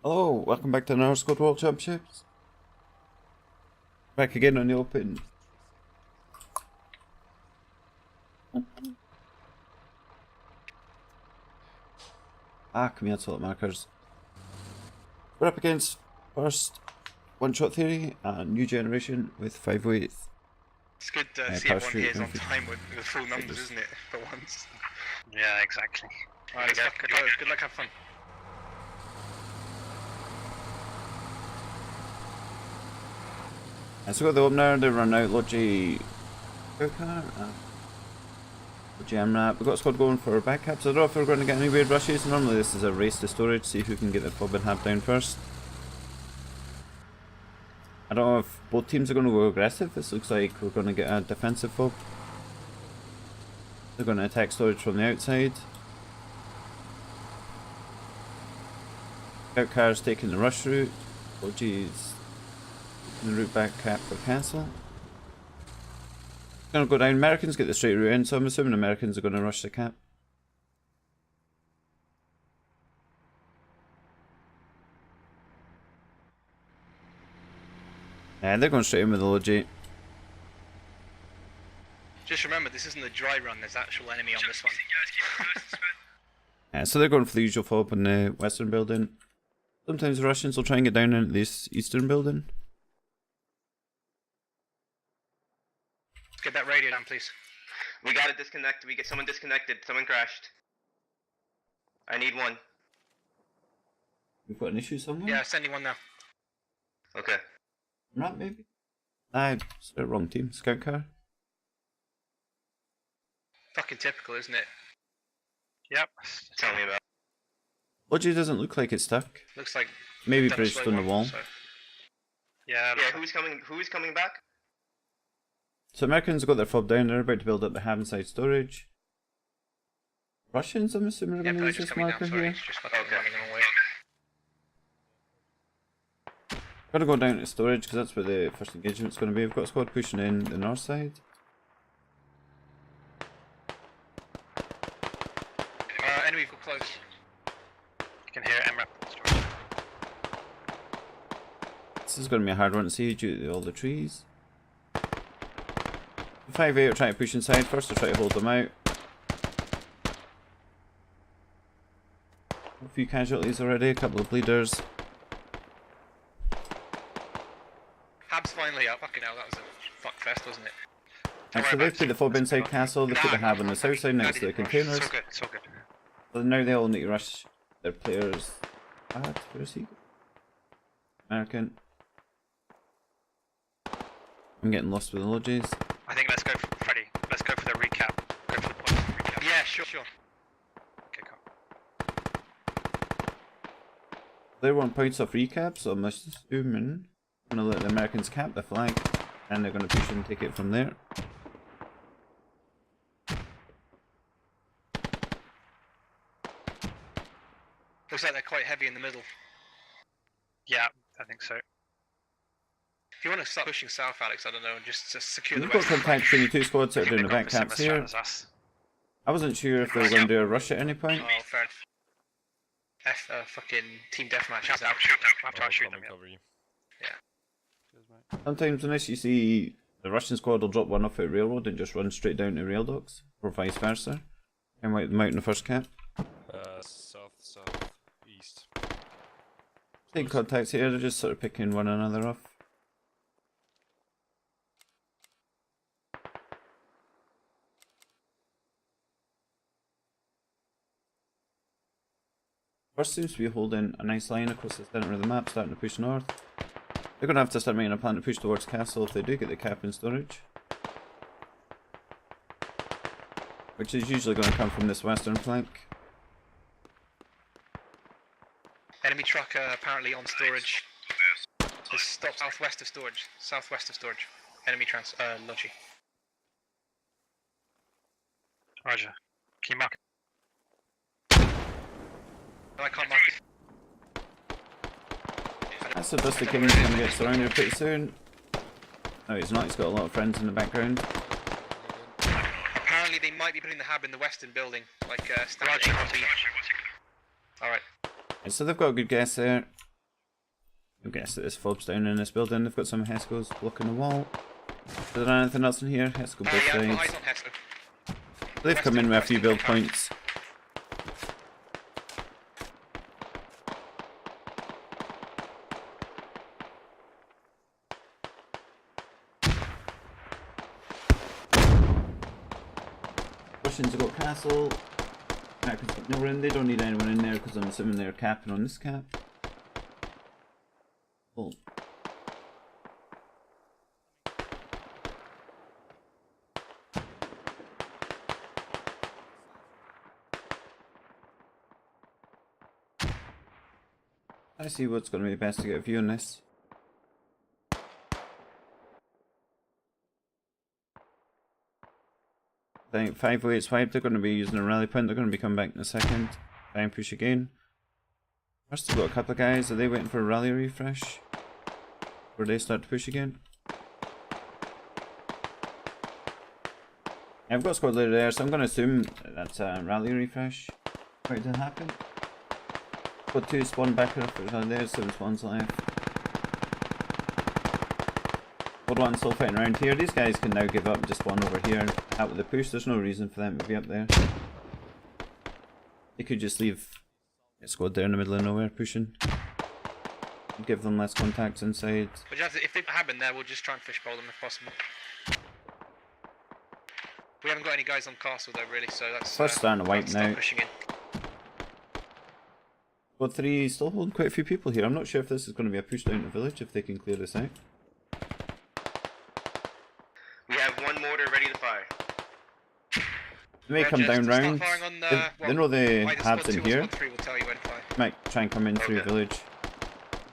Hello, welcome back to another Squad World Championships. Back again on the open. Command markers. We're up against first One Shot Theory and New Generation with 508th. It's good to see everyone here is on time with full numbers, isn't it? For once. Yeah, exactly. Alright, good luck, have fun. So we got the opener, they run out Logi Go-Kart, Logi MRAP. We've got a squad going for backcaps. I don't know if we're going to get any weird rushes. Normally this is a race to storage, see who can get the fob and hab down first. I don't know if both teams are going to go aggressive. This looks like we're going to get a defensive fob. They're going to attack storage from the outside. Scout cars taking the rush route. Logi's the route back cap for castle. Gonna go down. Americans get the straight route in, so I'm assuming Americans are gonna rush the cap. Yeah, they're going straight in with the Logi. Just remember, this isn't a dry run, there's actual enemy on this one. Yeah, so they're going for the usual fob in the western building. Sometimes the Russians will try and get down into this eastern building. Get that radio down, please. We got to disconnect. We get someone disconnected. Someone crashed. I need one. We've got an issue somewhere? Yeah, sending one now. Okay. Right, maybe? It's the wrong team. Scout car. Fucking typical, isn't it? Yep. Tell me about it. Logi doesn't look like it's stuck. Looks like Maybe bridged on the wall. So. Yeah. Who's coming back? So Americans have got their fob down, they're about to build up the hab inside storage. Russians, I'm assuming, are going to use this marker here. Gotta go down to storage because that's where the first engagement's going to be. We've got a squad pushing in the north side. Enemy vehicle close. You can hear MRAP storage. This is going to be a hard one to see due to all the trees. 5-8 are trying to push inside first to try to hold them out. A few casualties already, a couple of bleeders. Hab's finally up. Fucking hell, that was a fuck fest, wasn't it? And so they've put the fob inside castle, they've put the hab on the south side next to the containers. So good, so good. So now they all need to rush their players. Where is he? American. I'm getting lost with the Logis. I think let's go for Freddy. Let's go for the recap. Go for the point of the recap. Yeah, sure. Okay, cool. They want points off recap, so I'm assuming I'm going to let the Americans cap the flag, and they're going to push and take it from there. Looks like they're quite heavy in the middle. Yeah, I think so. If you want to start pushing south, Alex, I don't know, and just secure the We've got west. contact between the two squads that are doing the back caps here. I wasn't sure if they were going to do a rush at any point. Oh, fair enough. Fucking team deathmatch is out. I have to shoot them, Yeah. Sometimes unless you see the Russian squad will drop one off at railroad and just run straight down to rail docks, or vice versa, and wipe them out in the first cap. Southeast. Take contacts here, they're just sort of picking one another off. First seems to be holding a nice line across the centre of the map, starting to push north. They're going to have to start making a plan to push towards castle if they do get the cap in storage. Which is usually going to come from this western flank. Enemy truck apparently on storage. It's stopped southwest of storage. Southwest of storage. Enemy Logi. Roger. Can you mark it? No, I can't mark it. That's the Dusty King's going to get surrounded pretty soon. No, he's not. He's got a lot of friends in the background. Apparently they might be putting the hab in the western building, like standard A1B. Alright. And so they've got a good guess there. Good guess that this fob's down in this building. They've got some Hescos blocking the wall. Is there anything else in here? Hesco both Yeah, sides. eyes on Hesco. They've come in with a few build points. Russians have got castle. Americans got nowhere in. They don't need anyone in there because I'm assuming they're capping on this cap. Cool. I see what's going to be best to get a view on this. I think 508's wiped. They're going to be using a rally point. They're going to be coming back in a second. Try and push again. First, they've got a couple of guys. Are they waiting for a rally refresh? Where they start to push again? Yeah, I've got a squad leader there, so I'm going to assume that's a rally refresh. Right to happen. Got 2 spawn back up there, 7 spawns left. Squad 1 still fighting around here. These guys can now give up and just spawn over here. Out with the push, there's no reason for them to be up there. They could just leave a squad there in the middle of nowhere pushing. Give them less contacts inside. But if they have in there, we'll just try and fishbowl them if possible. We haven't got any guys on castle though, really, so that's First starting to wipe now. Pushing in. Squad 3 still holding quite a few people here. I'm not sure if this is going to be a push down to the village, if they can clear this out. We have 1 mortar ready to fire. They may come down round. They know the habs in here. Might try and come in through the village.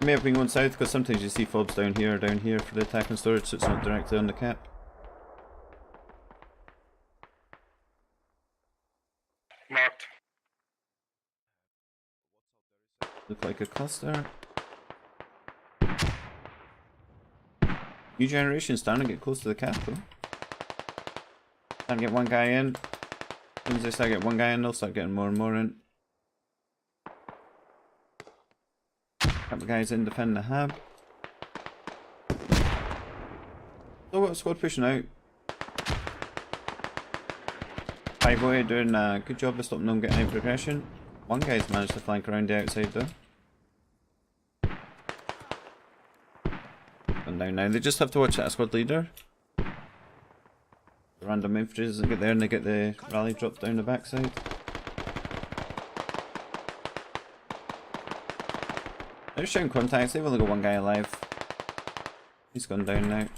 They may have been going south because sometimes you see fobs down here for the attack and storage, so it's not directly on the cap. Marked. Look like a cluster. New generation starting to get close to the cap though. Starting to get one guy in. As soon as they start getting one guy in, they'll start getting more and more in. Couple of guys in defending the hab. Still got a squad pushing out. 508 doing a good job of stopping them getting any progression. One guy's managed to flank around the outside though. And down now, they just have to watch that squad leader. The random infantry doesn't get there and they get the rally dropped down the backside. They're showing contacts, they've only got one guy alive. He's gone down now.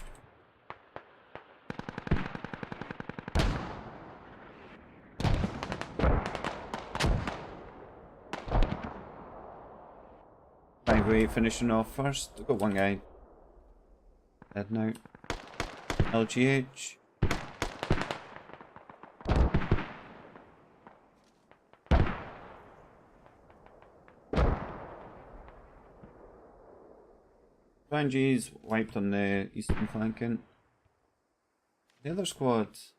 Finishing off first. We've got one guy dead now. LGH. G's wiped on the eastern flanking. The other squad. Is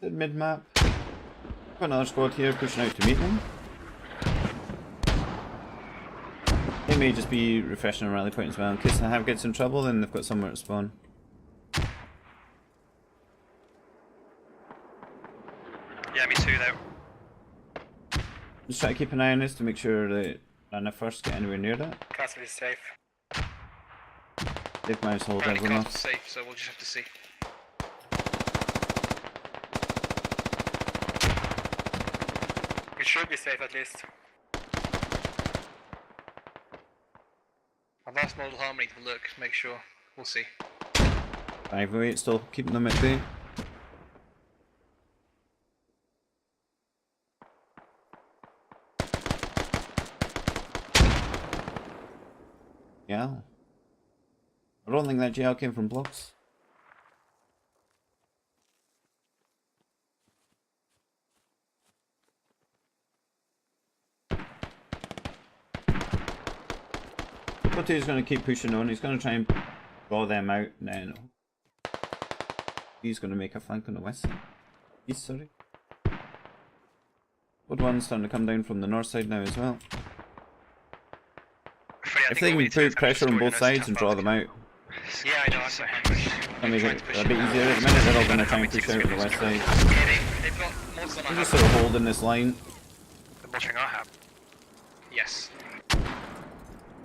it mid-map? Got another squad here pushing out to meet them. They may just be refreshing a rally point as well. In case the hab gets in trouble, then they've got somewhere to spawn. Yeah, me too though. Just try to keep an eye on this to make sure that none of first get anywhere near that. Castle is safe. They've managed to hold Apparently everyone castle's off. safe, so we'll just have to see. It should be safe at least. I've asked Model Harmony to look, make sure. We'll see. 508 still keeping them at bay. Yeah. I don't think that GL came from blocks. But he's going to keep pushing on. He's going to try and draw them out. No. He's going to make a flank on the west side. East, sorry. Wood one's starting to come down from the north side now as well. If they can put pressure on both sides and draw them out, Yeah, I know. that'll make it a bit easier. At the minute they're all going to try and push out on the west side. They've got more than I They're just have. sort of holding this line. The mulching I have. Yes.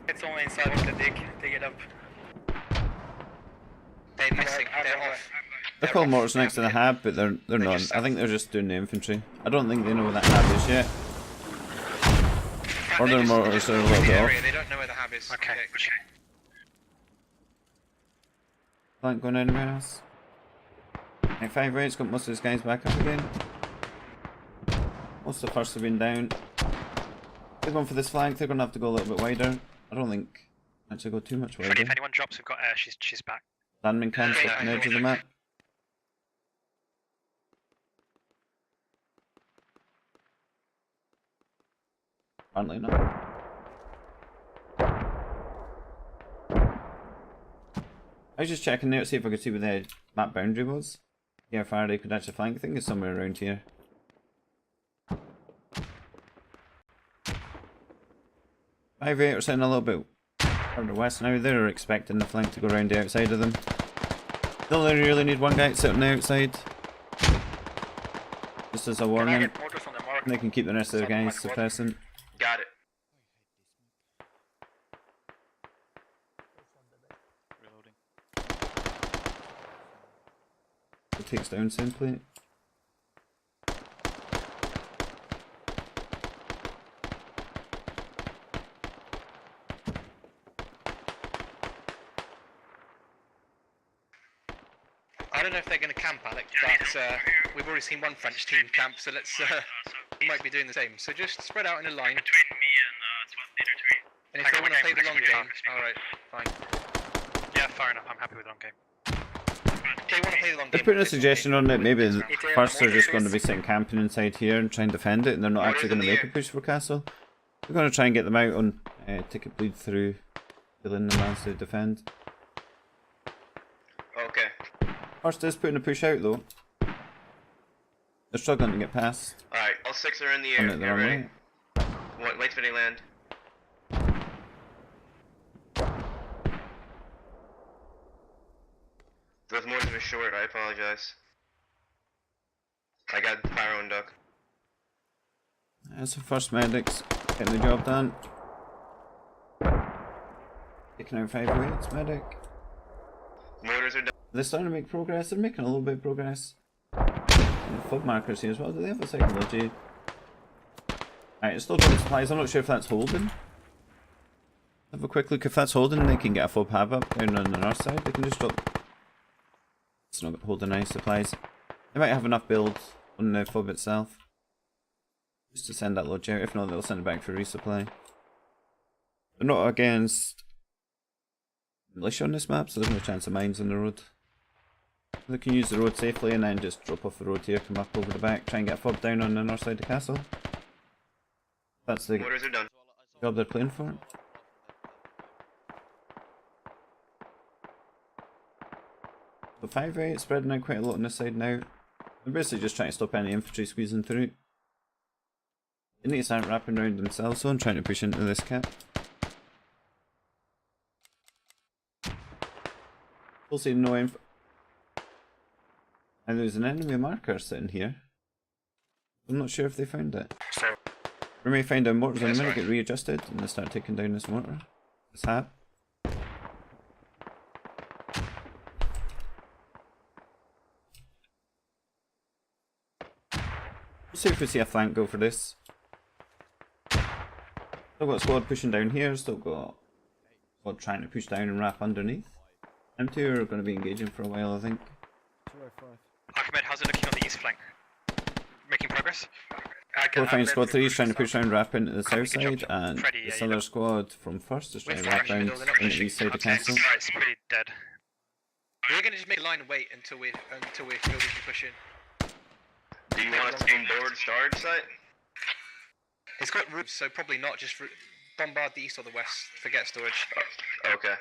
It's only inside of the dig. Dig it up. They're missing. They're off. They're called mortars next to the hab, but they're not. I think they're just doing the infantry. I don't think they know where that hab is yet. Or their mortars are a little bit off. They don't know where the hab is. Okay. Flank going anywhere else. 5-8's got most of his guys back up again. Most of the first have been down. They're going for this flank, they're going to have to go a little bit wider. I don't think actually go too much wider. If anyone drops, we've got air. She's back. Landman camps Yeah, at the edge of the map. Apparently not. I was just checking there to see if I could see where the map boundary was. Yeah, Faraday could actually flank. I think it's somewhere around here. 5-8 are sitting a little bit further west now. They're expecting the flank to go around the outside of them. They only really need one guy to sit on the outside. Just as a Can I warning. get mortars on the mark? They can keep the rest of the Something guys like what? suppressing. Got it. It takes down simply. I don't know if they're going to camp, Alec, but we've already seen one French team camp, so let's. We might be doing the same. So just spread out in a line. Between me and SWC leader 3. And if they want to play the long game, alright, fine. Yeah, fair enough. I'm happy with long game. If they want to play the long They're game, putting a this will suggestion be- on it. Maybe It's first they're just going to mortars. be sitting camping inside here and try and defend it, and they're not Mortars actually going to in the make a air. push for castle. We're going to try and get them out on ticket bleed through, killing the lands to defend. Okay. First is putting a push out though. They're struggling to get past. Alright, all 6 are in the On air. it the Get wrong ready. way. Wait for they land. Those mortars are short, I apologize. I got fire on duck. That's the first medics getting the job done. Taking out 5-8's medic. Mortars are done. They're starting to make progress. They're making a little bit of progress. And the FUB markers here as well. Do they have a psychology? Alright, it's still dropping supplies. I'm not sure if that's holding. Have a quick look. If that's holding, they can get a FUB hab up down on the north side. They can just drop. It's not holding any supplies. They might have enough build on the FUB itself. Just to send that lodge out. If not, they'll send it back for resupply. They're not against militia on this map, so there's no chance of mines on the road. They can use the road safely and then just drop off the road here, come up over the back, try and get a FUB down on the north side of the castle. That's the Mortars are done. job they're playing for. So 5-8 spreading out quite a lot on this side now. They're basically just trying to stop any infantry squeezing through. They need to start wrapping around themselves though and trying to push into this cap. We'll see no inf. And there's an enemy marker sitting here. I'm not sure if they found it. So, We may find out mortars in a That's minute right. get readjusted and they start taking down this mortar. This hab. We'll see if we see a flank go for this. Still got a squad pushing down here, still got Or trying to push down and wrap underneath. M2 are going to be engaging for a while, I think. Ahmed, how's it looking on the east flank? Making progress? Four fine squad 3 is trying to push around, wrap into the south Good job, side, and Freddy, this you other look- squad from first is trying to We're wrap fine, round they're not into the pushing. east side of Okay, castle. it's pretty dead. We're gonna just make a line and wait until we feel we can push in. Do you want us to board storage site? It's got roofs, so probably not. Just bombard the east or the west. Forget storage. Okay.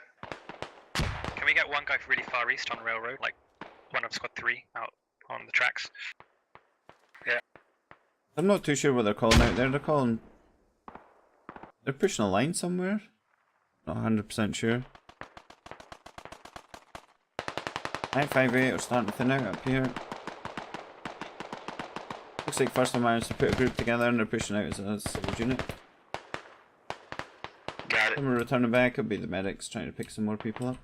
Can we get one guy really far east on railroad, like one of squad 3 out on the tracks? I'm not too sure what they're calling out there. They're pushing a line somewhere. Not 100% sure. 958 are starting to thin out up here. Looks like first I managed to put a group together and they're pushing out as a single unit. Got it. Some are returning back, it'll be the medics trying to pick some more people up.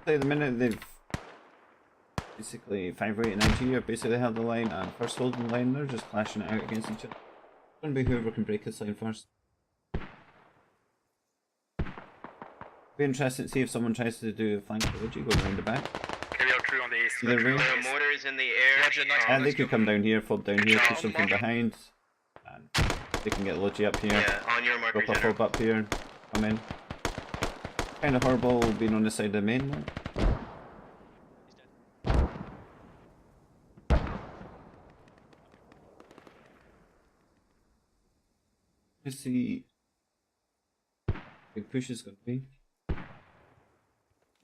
At the minute they've basically 508 and NG have basically held the line and first holding the line, they're just clashing it out against each other. It's going to be whoever can break this line first. Be interesting to see if someone tries to do a flank trilogy going around the back. Carry out crew on the east. Either way. There are mortars in the air. Roger, nice And they let's could go. come down here, fob down here, push them from Mark. behind. And they can get Logi up here, Yeah, on your marker. drop a General. fob up here, come in. Kind of horrible being on the side of the main one. Let's see. Big push is going to be.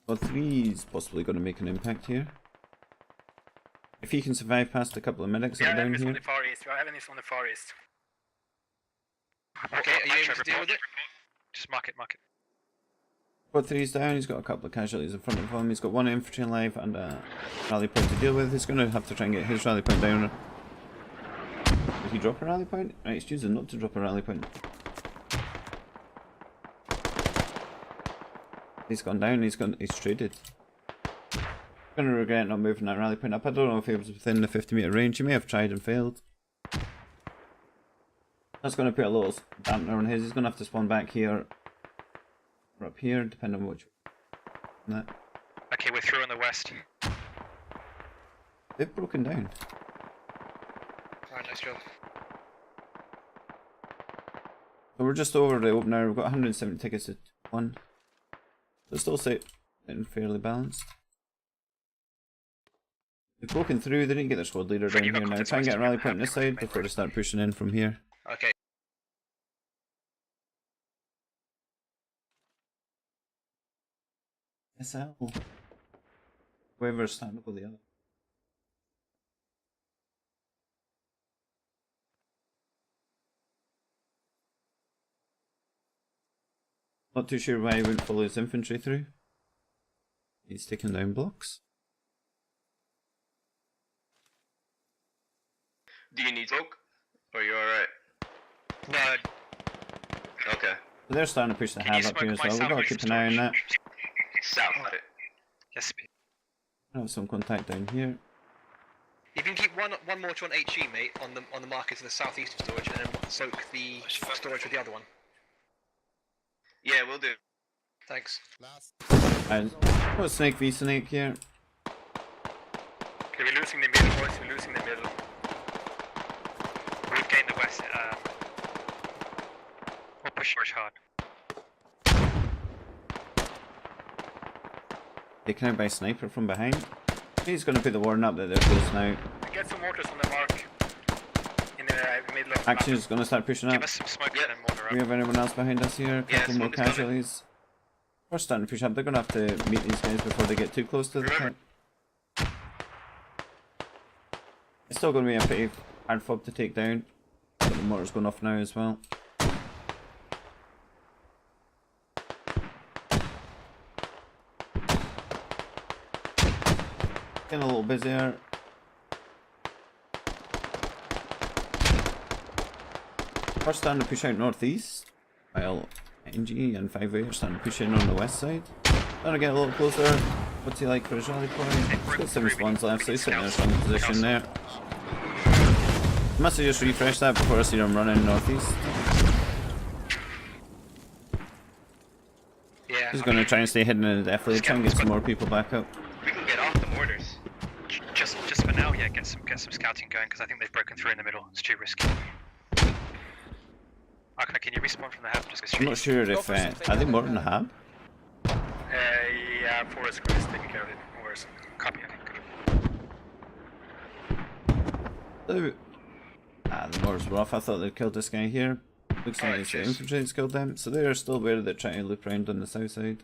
Well, 3 is possibly going to make an impact here. If he can survive past a couple of medics We that have are down enemies on here. the far east. We have enemies on the far east. Okay, are you able to deal with it? Just mark it, mark it. Squad 3's down, he's got a couple of casualties in front of him, he's got 1 infantry alive and a rally point to deal with. He's going to have to try and get his rally point down. Did he drop a rally point? Right, he's choosing not to drop a rally point. He's gone down, he's traded. Gonna regret not moving that rally point up. I don't know if he was within the 50-meter range, he may have tried and failed. That's going to put a little dampener on his, he's going to have to spawn back here or up here, depending on which that. Okay, we're through on the west. They've broken down. Alright, nice job. So we're just over the opener, we've got 170 tickets to 1. So still safe and fairly balanced. They've broken through, they didn't get their squad leader down Freddy, here you've got now. Try and get a confidence rally you point on have this to side make before they progress. start pushing in from here. Okay. SL. Whoever's starting up with the other. Not too sure why he wouldn't follow his infantry through. He's taking down blocks. Do you need smoke? Or are you alright? No, Okay. So they're starting to push the Can you hab up smoke here as my well. We've got to southeast keep an eye on that. South. Got it. Yes, please. I have some contact down here. you can keep one mortar on HE, mate, on the marker to the southeast of storage, and then soak the storage with the other one. Yeah, we'll do. Thanks. And got Snake v Snake here. Okay, we're losing the middle, boys. We're losing the middle. We've gained the west. We'll push hard. Taken out by Sniper from behind. He's going to put the warning up that they're close now. Get some mortars on the mark. In the middle of the Action map. is going to start pushing Give up. us some smoke Yep. and then mortar Do we up. have anyone else behind us here? A Yeah, couple more someone is coming. casualties. We're starting to push up. They're going to have to meet these guys before they get too close to the Remember- top. It's still going to be a pretty hard fob to take down. But the mortar's going off now as well. Getting a little busier. First starting to push out northeast, while NG and 508 are starting to push in on the west side. Trying to get a little closer. What's he like for his rally point? He's got 7 spawns left, so he's sitting in a strong position there. Must have just refreshed that before I see him running northeast. Yeah. He's going to try and stay hidden and definitely try and get some more people back up. We can get off the mortars. Just for now, yeah, get some scouting going because I think they've broken through in the middle. It's too risky. Okay, can you respawn from the hub? Just go straight. I'm not sure if are they more in the hub? Yeah, Forest Crew is taking care of it. No worries. Copy. The mortars were off. I thought they'd killed this guy here. Looks like it's the infantry that's killed them. So they are still where they're trying to loop around on the south side.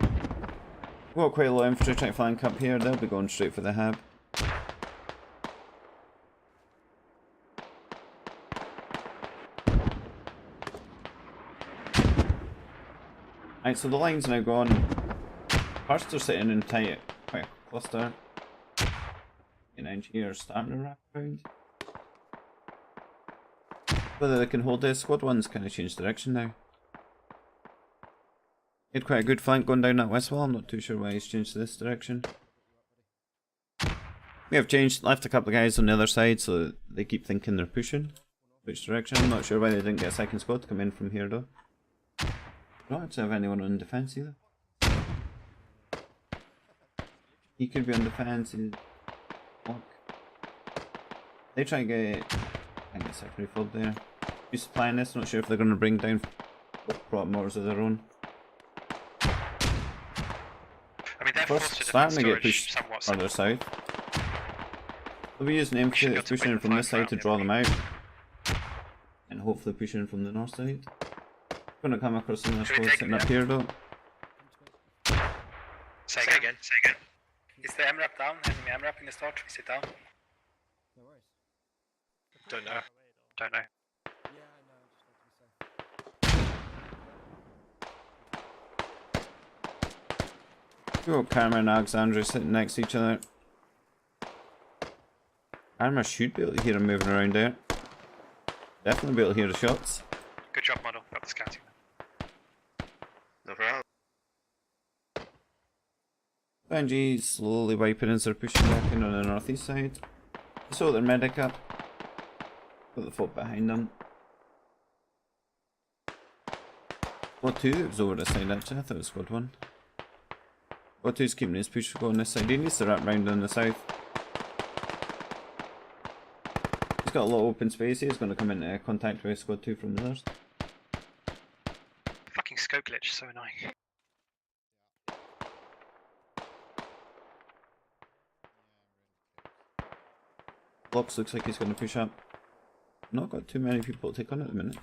We've got quite a lot of infantry trying to flank up here. They'll be going straight for the hab. Right, so the line's now gone. First are sitting in tight, quite a cluster. And engineers starting to wrap around. Whether they can hold this, squad one's kind of changed direction now. He had quite a good flank going down that west wall. I'm not too sure why he's changed to this direction. We have changed, left a couple of guys on the other side so they keep thinking they're pushing. Which direction? I'm not sure why they didn't get a second squad to come in from here though. Don't actually have anyone on defence either. He could be on defence. They try and get, I think, a secondary fob there. He's supplying this. Not sure if they're going to bring down prop mortars of their own. I mean, they're forced to Starting to get storage pushed somewhat. further south. They'll be using infantry that's pushing in from this side to draw them out. And hopefully pushing in from the north side. Gonna come across another squad sitting up here though. Say again. Is the MRAP down? Enemy MRAP in the start? Is it down? Don't know. Don't know. We've got Karma and Alexandra sitting next to each other. Karma should be able to hear him moving around there. Definitely be able to hear the shots. Good job, model. Got the scouting. No problem. NG slowly wiping as they're pushing back in on the northeast side. So their medic up. Got the foot behind them. Squad 2 that was over this side actually, I thought it was squad 1. Squad 2's keeping his push going this side. He needs to wrap round on the south. He's got a lot of open space here. He's going to come into contact with squad 2 from the others. Fucking scope glitch, so annoying. Blocks looks like he's going to push up. Not got too many people to take on at the minute.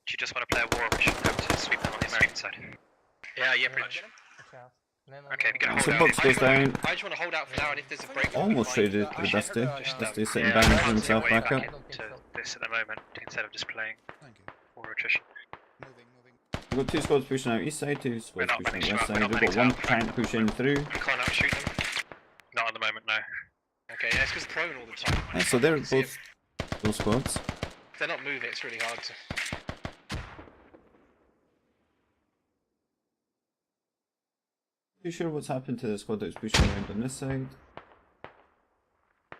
Do you just want to play a war or we should go to sweep them on the American side? Yeah, pretty much. Okay, we can hold So out. Box goes down. I just want to hold out for now, and if there's a break, Almost traded with Dusty. Dusty sitting down for himself back up. To this at the moment instead of just playing war attrition. We've got 2 squads pushing out east side, 2 squads pushing out west side. We've got 1 tank pushing through. We can't outshoot them. Not at the moment, no. Okay, yeah, it's because they're prone all the time. Yeah, so they're both those squads. If they're not moving, it's really hard to. Too sure what's happened to the squad that's pushing around on this side.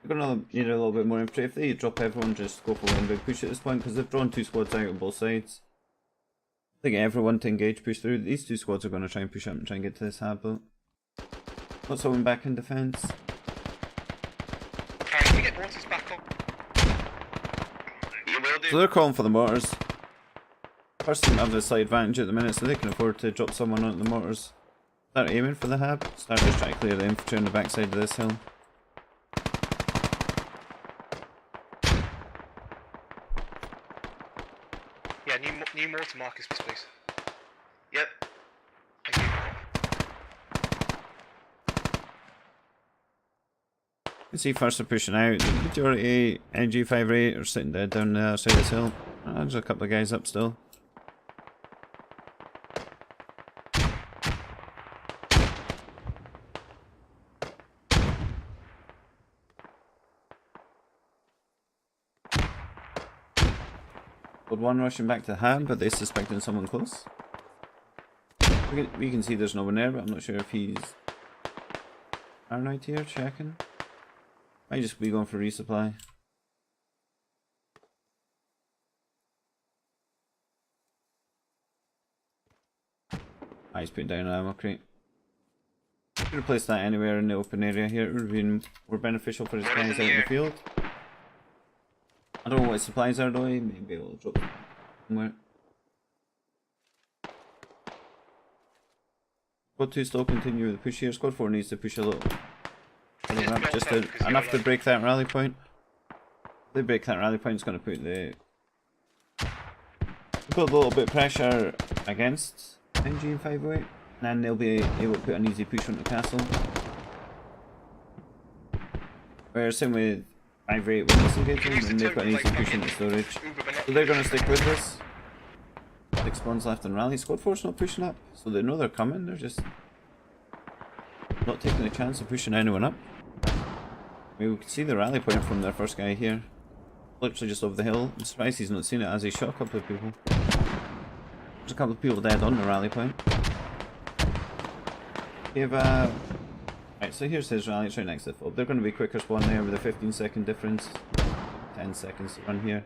We're gonna need a little bit more infantry. If they drop everyone, just go for one big push at this point because they've drawn 2 squads out on both sides. They get everyone to engage, push through. These 2 squads are going to try and push up and try and get to this hab, but not someone back in defence. Alright, can we get mortars back on? You will do. So they're calling for the mortars. First team have the slight advantage at the minute, so they can afford to drop someone on the mortars. Start aiming for the hab. Start just trying to clear the infantry on the backside of this hill. Yeah, new mortar markers, please. Yep. Thank you. You can see first are pushing out. The majority NG508 are sitting dead down the other side of this hill. There's a couple of guys up still. Got one rushing back to Ham, but they suspecting someone close. We can see there's no one there, but I'm not sure if he's right here checking. Might just be going for resupply. He's putting down an ammo crate. Could have placed that anywhere in the open area here. It would have been more beneficial for his guys out in the field. I don't know what his supplies are though. He may be able to drop them somewhere. Squad 2 still continue with the push here. Squad 4 needs to push a little further up, just enough to break that rally point. If they break that rally point, it's going to put a little bit of pressure against NG+508, and then they'll be able to put an easy push on the castle. Whereas same with 508 when this engagement, and they've got an easy push into storage. So they're going to stick with this. 6 spawns left in rally. Squad 4's not pushing up, so they know they're coming, they're just not taking the chance of pushing anyone up. I mean, we can see the rally point from their first guy here. Literally just over the hill. I'm surprised he's not seen it as he shot a couple of people. There's a couple of people dead on the rally point. We have right, so here's his rally, it's right next to the fob. They're going to be quicker spawn there with a 15-second difference. 10 seconds to run here.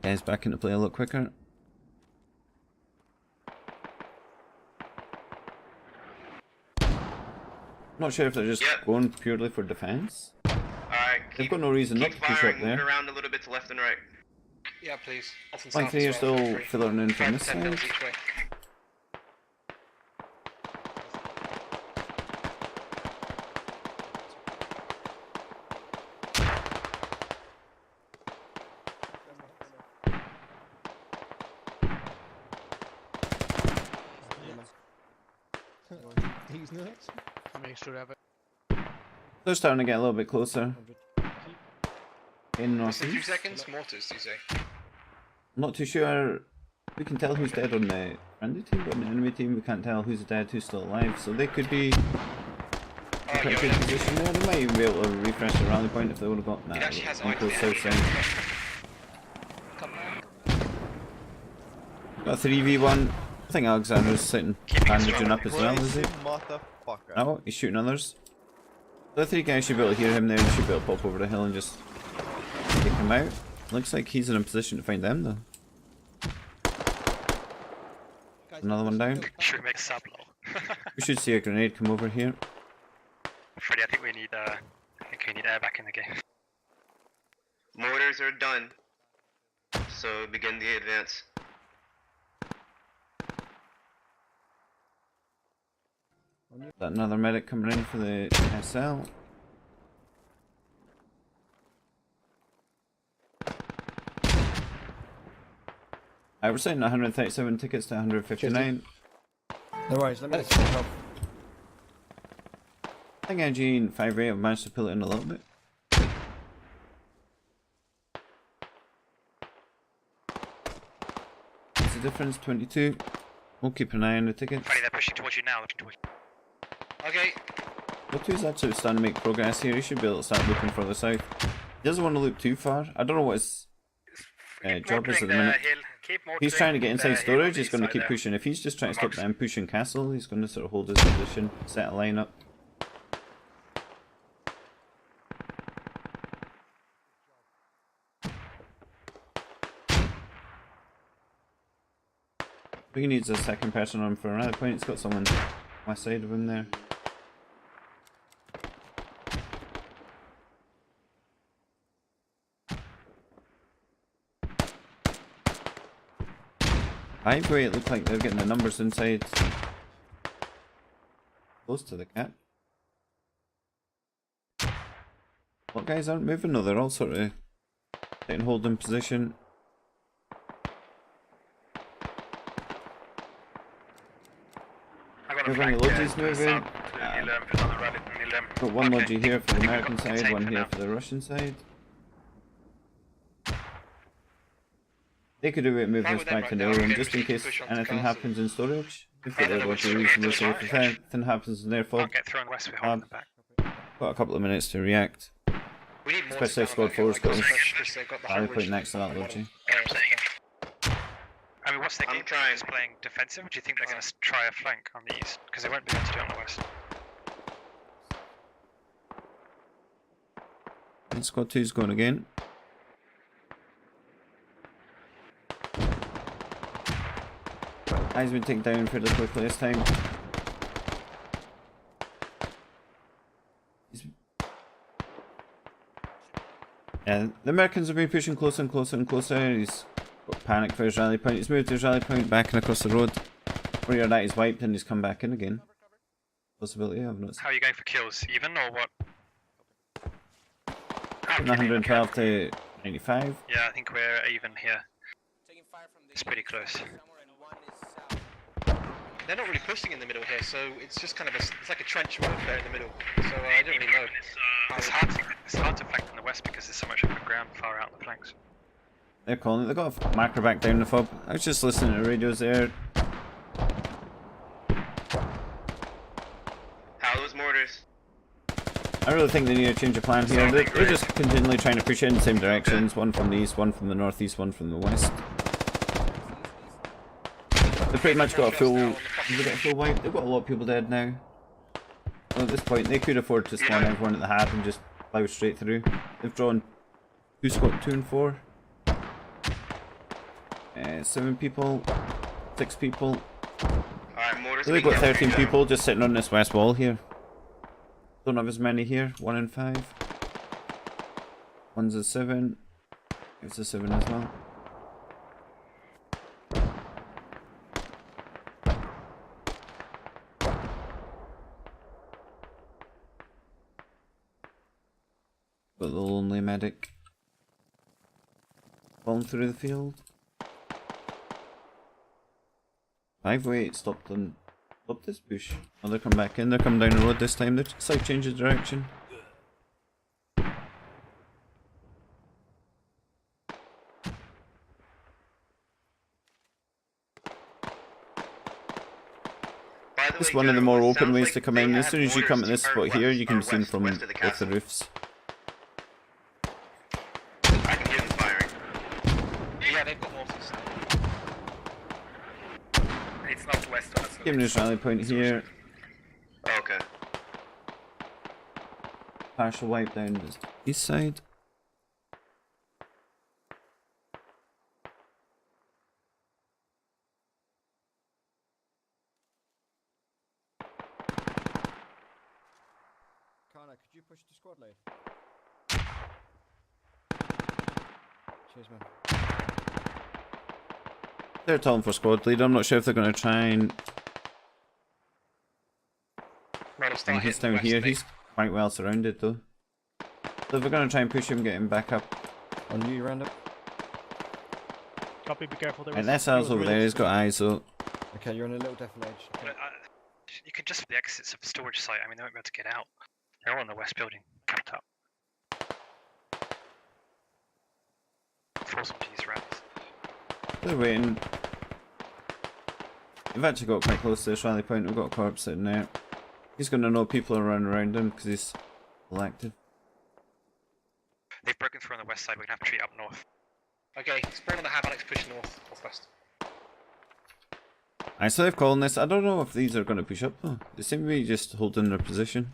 Guys back into play a lot quicker. Not sure if they're just going purely for defense. Alright, They've got no reason not to push up there. Move around a little bit to left and right. Yeah, please. Flank 3 are still filling in from this side. Each way. He's nuts. Make sure I have it. They're starting to get a little bit closer. In northeast. 2 seconds? Mortars, do you say? I'm not too sure. We can tell who's dead on the friendly team, but on the enemy team we can't tell who's dead, who's still alive. So they could be in a pretty good position there. They might even be able to refresh the rally point if they would have got that. On close south side. Got a 3v1. I think Alexander's sitting bandaging up as well, is he? Oh, he's shooting others. The 3 guys should be able to hear him there and should be able to pop over the hill and just take him out. Looks like he's in a position to find them though. Another one down. Should we make sub low? We should see a grenade come over here. Freddy, I think we need air back in the game. Mortars are done. So begin the advance. Got another medic coming in for the SL. We're sending 137 tickets to 159. No worries, let me get some help. I think NG+508 have managed to pull it in a little bit. What's the difference? 22. We'll keep an eye on the tickets. Freddy, they're pushing towards you now. Okay. Look2's actually starting to make progress here. He should be able to start looking further south. He doesn't want to look too far. I don't know what his job is at the minute. He's trying to get inside storage, he's going to keep pushing. If he's just trying to stop them pushing castle, he's going to sort of hold his position, set a line up. He needs a second person on for another point. He's got someone west side of him there. Either way, it looks like they're getting the numbers inside close to the cap. What guys aren't moving? No, they're all sort of taking hold in position. Everyone, the Lodgy's moving. Got one Lodgy here for the American side, one here for the Russian side. They could do it, move Fine this with them back to right now, Nero, we and can just in proceed to case push on to anything castle. happens in storage. They've got I don't their know which lodge way we reasonably can safe. If do it. anything happens in their fob, Can't get through on the west, we're holding them back. got a couple of minutes to react. We need more Especially to if squad 4's got this got the rally high point ridge next to that on the lodge. bottom. I mean, what's their I'm game? trying. Just playing defensive? Or do you think they're going to try a flank on the east? Because they won't be able to do it on the west. And squad 2's going again. He's been taken down fairly quickly this time. Yeah, the Americans have been pushing closer and closer and closer. He's got panicked for his rally point. He's moved his rally point back and across the road. Where you're at, he's wiped and he's come back in again. Possibility, I've not seen. How are you going for kills? Even or what? 112 to 95. Yeah, I think we're even here. It's pretty close. They're not really pushing in the middle here, so it's just kind of it's like a trench warfare in the middle. So I don't really know. It's hard to flank on the west because there's so much open ground far out on the flanks. They're calling it. They got a marker back down the fob. I was just listening to radios there. How those mortars? I really think they need a change of plan here. They're just continually trying to push in the same directions. One from the east, one from the northeast, one from the west. They've pretty much got a full. They've got a full wipe. They've got a lot of people dead now. Well, at this point, they could afford to spawn everyone at the hab and just plow straight through. They've drawn who's got 2 and 4. 7 people, 6 people. Alright, mortars. They've got 13 people just sitting on this west wall here. Don't have as many here. 1 and 5. One's a 7. It's a 7 as well. Got the lonely medic falling through the field. 508 stopped them. Stop this bush. Oh, they're coming back in. They're coming down the road this time. They're slight change of direction. This is one of the more open ways to come in. As soon as you come to this spot here, you can be seen from both the roofs. I can hear them firing. Yeah, they've got mortars. It's not west of us. so Giving it's- this rally point here. Oh, okay. Partial wipe down the east side. Kana, could you push the squad lead? Cheers, man. They're telling for squad lead. I'm not sure if they're going to try and. Right, I'll start And he's hitting the down west, here. mate. He's quite well surrounded though. So if we're going to try and push him, get him back up. On you, Randall. Copy, be careful. There And was- SL's was over really- there. He's got eyes though. Okay, you're on a little defile edge. Okay. But, you can just the exits of the storage site. I mean, they won't be able to get out. They're all in the west building, camped up. Force them to use rounds. They're waiting. We've actually got quite close to this rally point. We've got a corpse sitting there. He's going to know people are running around him because he's still active. They've broken through on the west side. We're gonna have to treat up north. Okay, spawn on the hab, Alex, push northwest. Alright, so they've called this. I don't know if these are going to push up though. They seem to be just holding their position.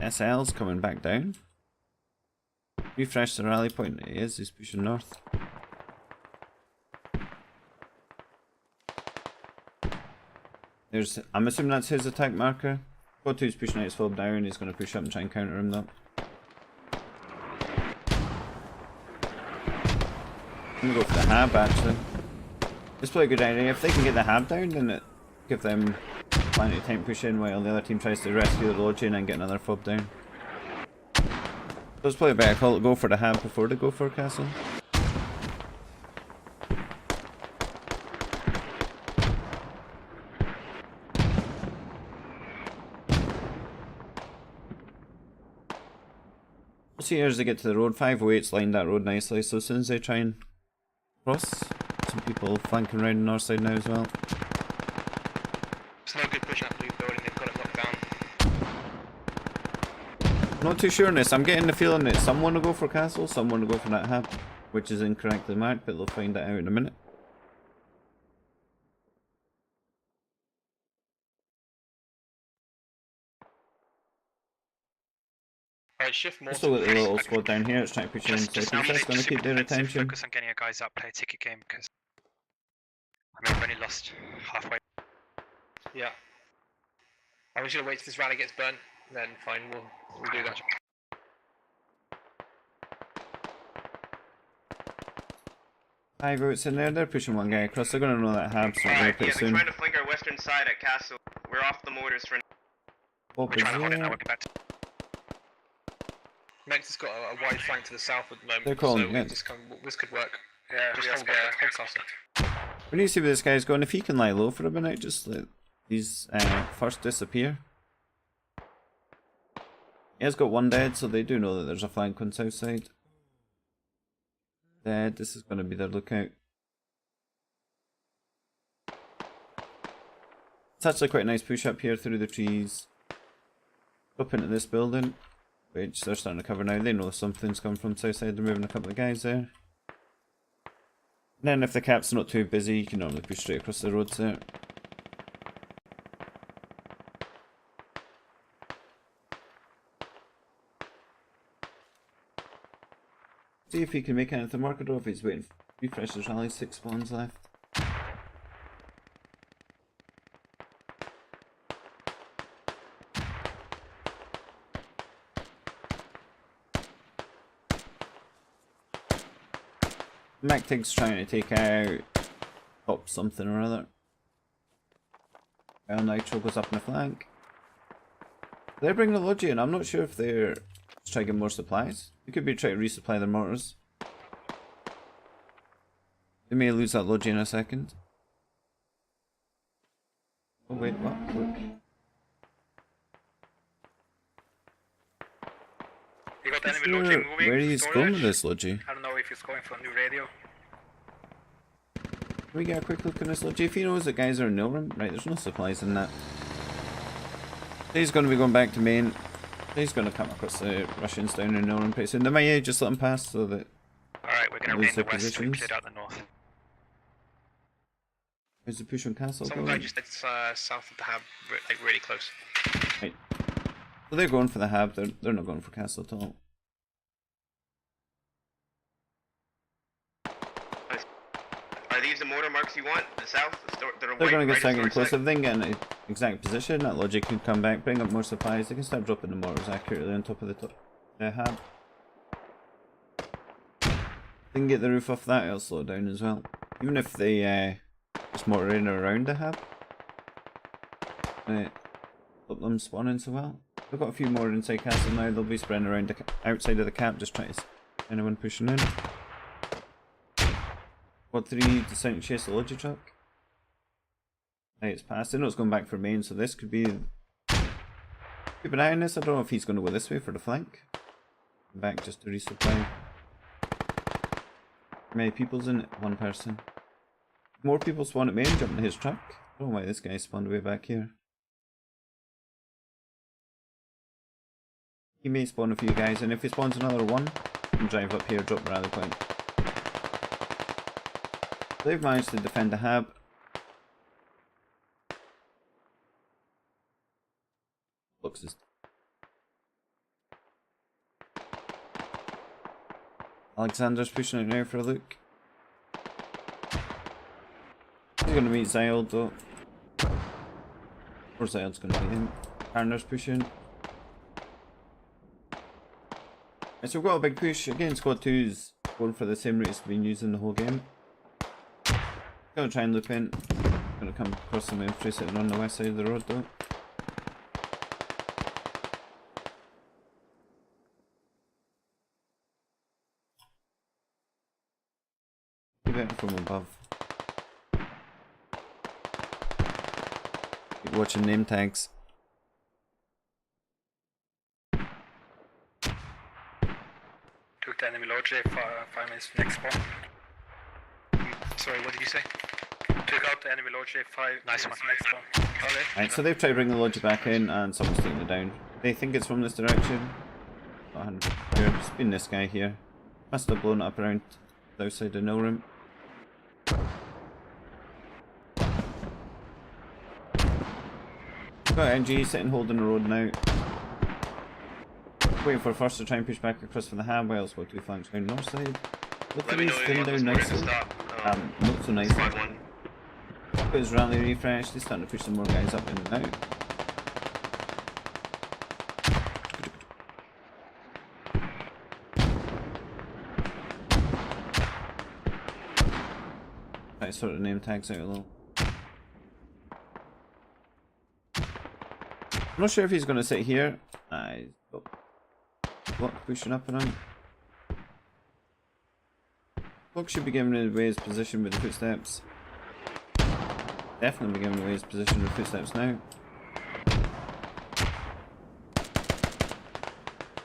SL's coming back down. Refresh the rally point. He is. He's pushing north. There's. I'm assuming that's his attack marker. Squad 2's pushing out his fob down. He's going to push up and try and counter him though. I'm going to go for the hab actually. It's probably a good idea. If they can get the hab down, then it give them plenty of time to push in while the other team tries to rescue the lodging and get another fob down. So it's probably a better call to go for the hab before they go for castle. see here as they get to the road, 508's lined that road nicely, so as soon as they try and cross, some people flanking around the north side now as well. It's no good pushing that blue building, they've got it locked down. Not too sure on this. I'm getting the feeling that someone will go for castle, someone will go for that hub, which is incorrectly marked, but they'll find that out in a minute. Alright, shift more Still to got the little squad down here, it's trying to push in Just southeast. now That's going to keep their attention. Focus on getting your guys up, play a ticket game, because I mean, we've only lost halfway. Yeah. I'm just gonna wait till this rally gets burnt, then fine, we'll do that. Five votes in there, they're pushing one guy across, they're going to know that hab's not there Alright, pretty yeah, they're soon. trying to flank our western side at Castle. We're off the mortars for now. We're trying to hold it now, we'll get back to Mex has got a wide flank to the south at the moment, They're calling, so yeah. this could work. Yeah, Just we are hold scattered. castle. We need to see where this guy's going. If he can lie low for a minute, just let these first disappear. He has got one dead, so they do know that there's a flank on south side. Dead, this is going to be their lookout. It's actually quite a nice push up here through the trees. Up into this building, which they're starting to cover now. They know something's coming from south side, they're moving a couple of guys there. And then if the cap's not too busy, you can normally push straight across the roads there. See if he can make anything work, or if he's waiting for refresh his rally, 6 spawns left. MacTig's trying to take out top something or other. El Nitro goes up in the flank. They're bringing the Logi in. I'm not sure if they're just trying to get more supplies. They could be trying to resupply their mortars. They may lose that Logi in a second. Oh wait, what? We got enemy Logi moving. Where he's going with storage. this Logi? I don't know if he's going for a new radio. Can we get a quick look on this Logi? If he knows that guys are in nil room, right, there's no supplies in that. He's going to be going back to main. He's going to come across the Russians down in nil room pretty soon. They might just let him pass so that... Alright, we're going to lose raid the their west, so we positions. cleared out the north. Where's the push on castle Some guy going? just it's south of the hab, like really close. Right. So they're going for the hab, they're not going for castle at all. Are these the mortar marks you want? The south? They're going to get second close. If they can get in an exact position, that Logic can come back, bring up more supplies. They can start dropping the mortars accurately on top of the hab. If they can get the roof off that, it'll slow it down as well. Even if they just mortar in or around the hab, stop them spawning so well. They've got a few more inside castle now. They'll be spreading around the outside of the cap, just trying to anyone pushing in. Quad 3 descent chase the Logi truck. Right, it's past. I know it's going back for main, so this could be... Keep an eye on this. I don't know if he's going to go this way for the flank. Back just to resupply. How many people's in it? One person. More people spawn at main, jump in his truck. I don't know why this guy spawned way back here. He may spawn a few guys, and if he spawns another one, he can drive up here, drop rally point. They've managed to defend the hab. Boxes. Alexander's pushing out now for a look. He's going to meet Zyld though. Or Zyld's going to meet him. Arner's pushing. And so we've got a big push. Again, squad 2's going for the same rate it's been using the whole game. Gonna try and loop in. Gonna come across some infantry sitting on the west side of the road though. Keep it from above. Keep watching name tags. Lodge 5 minutes next spawn. Sorry, what did you say? Took out the enemy Lodge 5 Nice minutes one. next spawn. Okay. Right, so they've tried to bring the lodge back in and someone's taking it down. They think it's from this direction. It's been this guy here. Must have blown up around the outside the nil room. Got NG sitting holding the road now. Waiting for first to try and push back across for the hab while squad 2 flanks down north side. Look Let at me know he's if thin you want down this morning to nicely. stop. Not so nicely. 5-1. Got his rally refreshed, he's starting to push some more guys up in and out. Try to sort the name tags out a little. I'm not sure if he's going to sit here. He's got block pushing up and out. Block should be giving away his position with the footsteps. Definitely be giving away his position with footsteps now.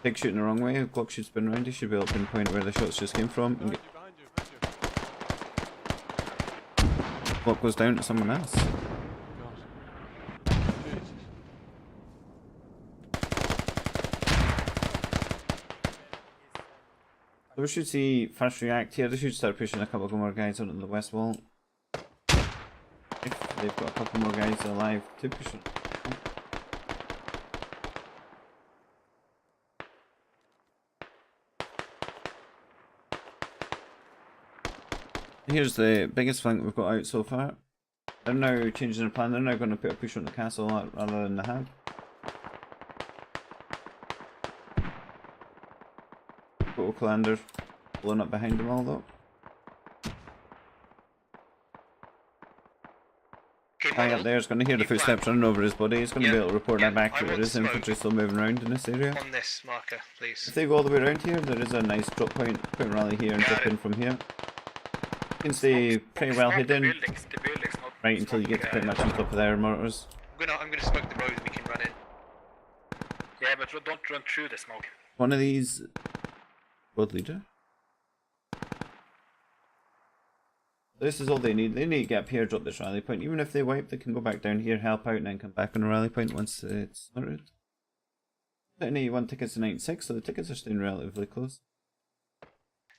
Big shooting the wrong way. If Glock should spin around, he should be able to pinpoint where the shots just came from. And Glock goes down to someone else. So we should see first react here. They should start pushing a couple more guys onto the west wall. If they've got a couple more guys alive to push it. Here's the biggest flank we've got out so far. They're now changing their plan. They're now going to put a push on the castle rather than the hab. Photo Callander blowing up behind them all though. Guy up there is going to hear the footsteps running over his body. He's going to be able to report that back, but there is infantry still moving around in this area. On this marker, please. If they go all the way around here, there is a nice drop point. Put a rally here and drop in from here. You can stay pretty well hidden The buildings not right until you get to pretty much on top of their mortars. I'm gonna smoke the road and we can run in. Yeah, but don't run through the smoke. One of these squad leader. This is all they need. They need to get up here, drop this rally point. Even if they wipe, they can go back down here, help out, and then come back on the rally point once it's sorted. 81 tickets to 96, so the tickets are staying relatively close.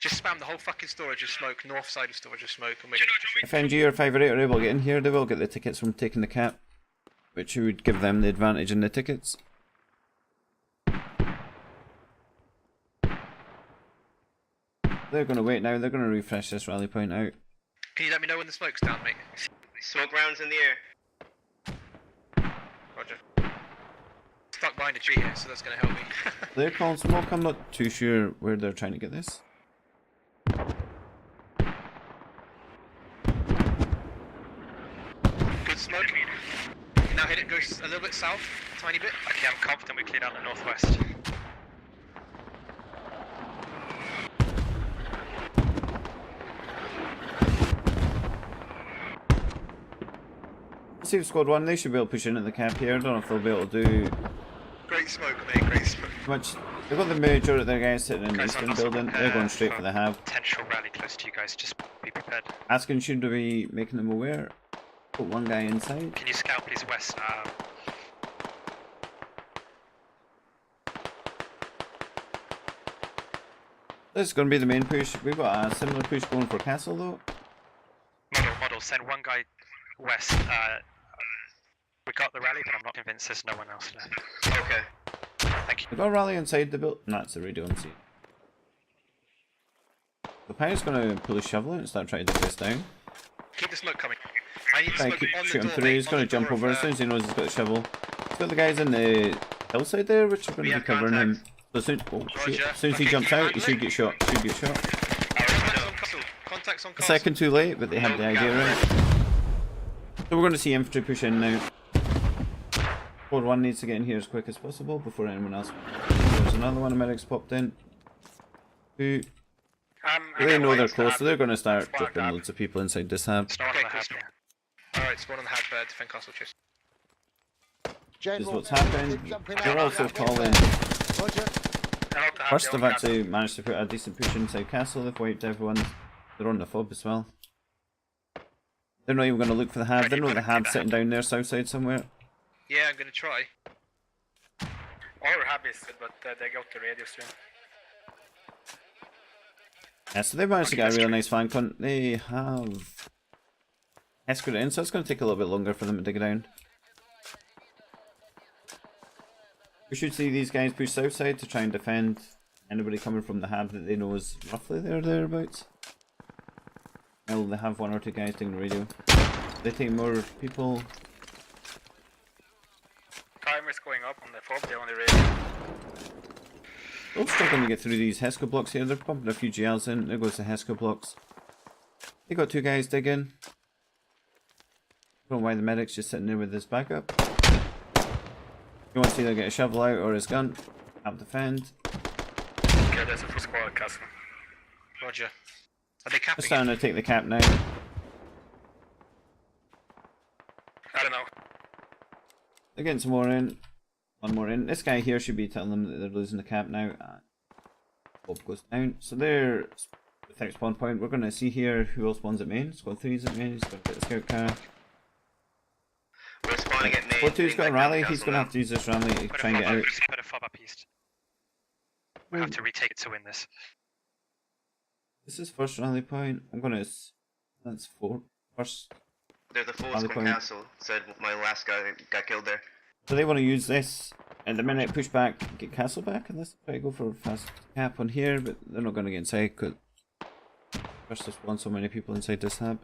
Just spam the whole fucking storage of smoke, north side of storage of smoke, and we're gonna push If NG or 508 are able to get in here, they will get the tickets from taking the cap, which would give them the advantage in the tickets. They're going to wait now, they're going to refresh this rally point out. Can you let me know when the smoke's down, mate? Smoke rounds in the air. Roger. Stuck behind a tree here, so that's gonna help me. They're calling smoke, I'm not too sure where they're trying to get this. Good smoke. Now hit it, go a little bit south, a tiny bit. Okay, I'm confident we cleared out the northwest. Let's see if squad 1, they should be able to push into the camp here. I don't know if they'll be able to do Great smoke, mate, great smoke. much. They've got the majority of their guys sitting in the Guys, eastern I'm also building. They're going straight for for the hab. Potential rally close to you guys, just be prepared. Asking should be making them aware. Put one guy inside. Can you scout please west? This is going to be the main push. We've got a similar push going for castle though. Model, send one guy west. We got the rally, but I'm not convinced there's no one else left. Okay. Thank you. We've got a rally inside the build. No, it's the radio MC. The pirate's going to pull his shovel out and start trying to dig this down. Keep the smoke coming. I need Guy smoke keep on the shooting door, through. mate, He's on going the to jump door over of, as soon as he knows he's got the shovel. He's got the guys in the hillside there, which are going We to be have covering him. contacts. So as soon, oh, shit. Roger. As soon as he Okay, jumps keep out, your he hand should get shot. Should get shot. Contacts on castle. Contacts on A castle. second too late, but they had the idea right. So we're going to see infantry push in now. Squad 1 needs to get in here as quick as possible before anyone else. There's another one of medics popped in. Who they know they're close, so they're going to start dropping loads of people inside this hab. It's not on Okay, the hab cool. here. Alright, spawn on the hab, defend castle, cheers. This is what's happening. They're also calling. How to have First, the they've own actually managed to put a decent push inside castle. They've wiped everyone. They're on the fob as well. They're not even going to look for the hab. They know the hab's sitting down there south side somewhere. Yeah, I'm gonna try. Our hub is good, but they got the radio stream. Yeah, so they've managed to Okay, get a that's really true. nice flank on. They have escorted in, so it's going to take a little bit longer for them to dig it down. We should see these guys push south side to try and defend anybody coming from the hab that they know is roughly there thereabouts. Well, they have 1 or 2 guys doing the radio. They take more people. Timer's going up on the fob, they're on the radio. They're struggling to get through these Hesco blocks here. They're pumping a few GLs in. There goes the Hesco blocks. They got 2 guys digging. Don't know why the medic's just sitting there with his backup. You want to either get a shovel out or his gun. Help defend. Okay, there's a full squad at castle. Roger. Are they They're capping? starting to take the cap now. I don't know. They're getting some more in. 1 more in. This guy here should be telling them that they're losing the cap now. Bob goes down. So they're without spawn point. We're going to see here who else spawns at main. Squad 3's at main. He's got to get the scout car. We're spawning at main. Squad 2's got a Main rally. back He's castle going to now. have to use this rally to Put try and a get fob out. up, put a fob up east. We have to retake it to win this. This is first rally point. I'm going to... That's 4. First. There's a full Rally squad point. castle. Said my last guy got killed there. So they want to use this at the minute, push back, get castle back, unless they try to go for a fast cap on here, but they're not going to get inside because first there's spawn so many people inside this hab.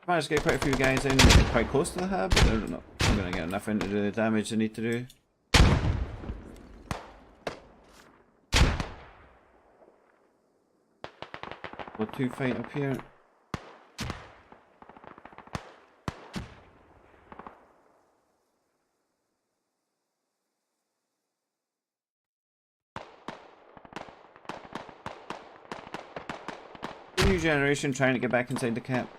Managed to get quite a few guys in quite close to the hab, but they're not going to get enough in to do the damage they need to do. We'll 2 fight up here. New generation trying to get back inside the cap.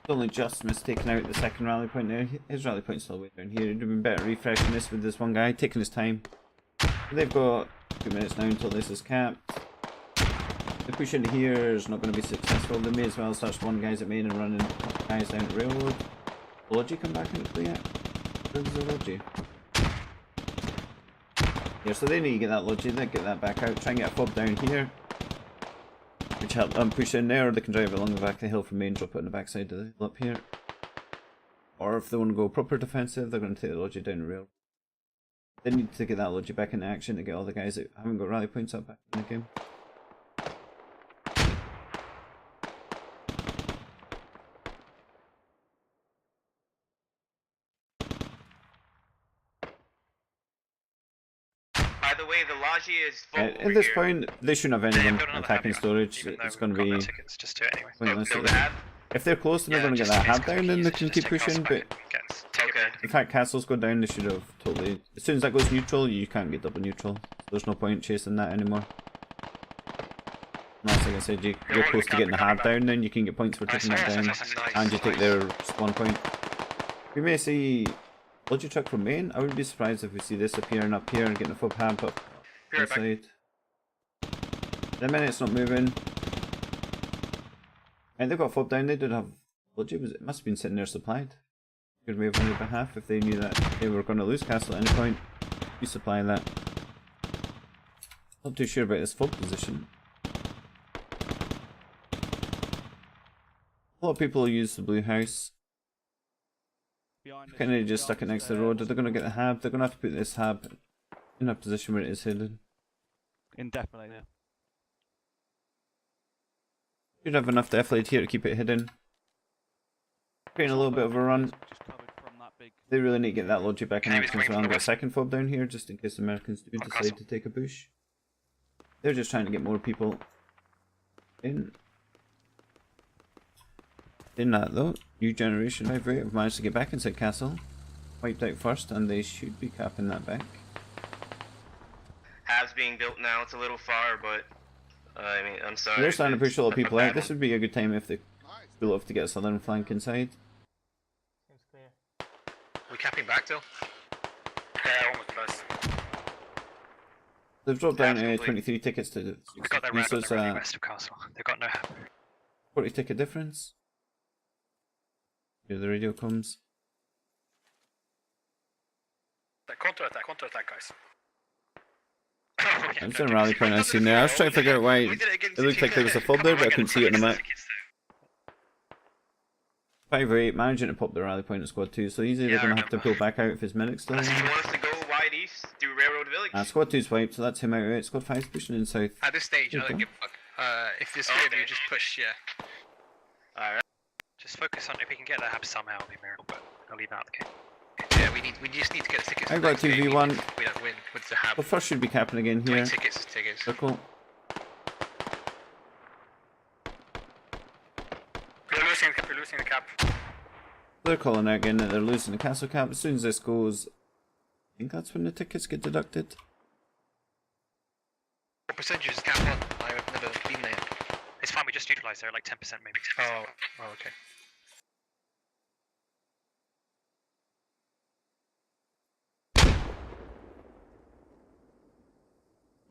Only just missed taking out the second rally point there. His rally point's still way down here. It'd have been better refreshing this with this one guy, taking his time. They've got 2 minutes now until this is capped. The push into here is not going to be successful. They may as well start spawning guys at main and running guys down the railroad. Will Logi come back into play yet? Where's the Logi? Yeah, so they need to get that Logi, then get that back out, try and get a fob down here. Which help them push in there, or they can drive it along the back of the hill from main, drop it on the backside of the hill up here. Or if they want to go proper defensive, they're going to take the Logi down the rail. They need to get that Logi back into action to get all the guys that haven't got rally points up back in the game. By the way, the Logi is full At over this here. point, they shouldn't have Yeah, anyone build another attacking hab, storage. even though It's going we've to got no be tickets, just do it anyway. pointless. Build a hab. If they're close, then they're going to get that hab down, then they can keep pushing. But Okay. in fact, castles go down, they should have totally. As soon as that goes neutral, you can't get double neutral. There's no point chasing that anymore. Unless, like I said, you're close to getting the hab down, then you can get points for taking that down, and you take their spawn point. We may see Logi truck from main. I wouldn't be surprised if we see this appearing up here and getting a fob hab up Be right back. inside. The minute's not moving. And they've got a fob down. They did have Logi. It must have been sitting there supplied. Could move on their behalf if they knew that they were going to lose castle at any point. You supply that. Not too sure about this fob position. A lot of people use the blue house. Kind of just stuck it next to the road. They're going to get the hab. They're going to have to put this hab in a position where it is hidden. Indefinitely, yeah. Should have enough deflate here to keep it hidden. Creating a little bit of a run. Just covered from that big. They really need to get that Logi back in Enemies action as coming well from and the get a west. second fob down here just in case the Americans do On decide castle. to take a push. They're just trying to get more people in. In that though, new generation 5 rate have managed to get back inside castle. Wiped out first and they should be capping that back. Hab's being built now. It's a little far, but I mean, I'm sorry. They're starting to push a lot of That's people bad out. This one. would be a good time if they pull off to get a southern flank inside. Seems clear. We capping back till? Yeah, almost close. They've dropped down Absolutely. 23 tickets to We got their 63, rally, so it's the rally a west of Castle. They've got no help. 40 ticket difference. Here the radio comes. Counter attack, guys. I'm still rally point I seen there. I was trying to figure out why it looked like there was a fob there, but I couldn't see it on the map. 508 managing to pop the rally point at squad 2, so easy they're Yeah, I going to have to remember. pull back out if his medic's still in. You want us to go wide east through Railroad Village? Squad 2's wiped, so that's him out. Right? Squad 5's pushing in south. At this stage, I Okay. don't give a fuck. If there's three of you, just push, yeah. Alright. Just focus on if we can get the hub somehow, it'll be a miracle, but I'll leave out the game. Yeah, we just need to get the tickets. I for the got next game. 2v1. We don't win with the hab. The first should be capping again 20 here. tickets is tickets. Circle. We're losing the cap. They're calling out again that they're losing the castle cap. As soon as this goes, I think that's when the tickets get deducted. What percentage is cap on? I've never been there. It's fine, we just neutralised there, like 10% maybe. 10%. Oh, okay.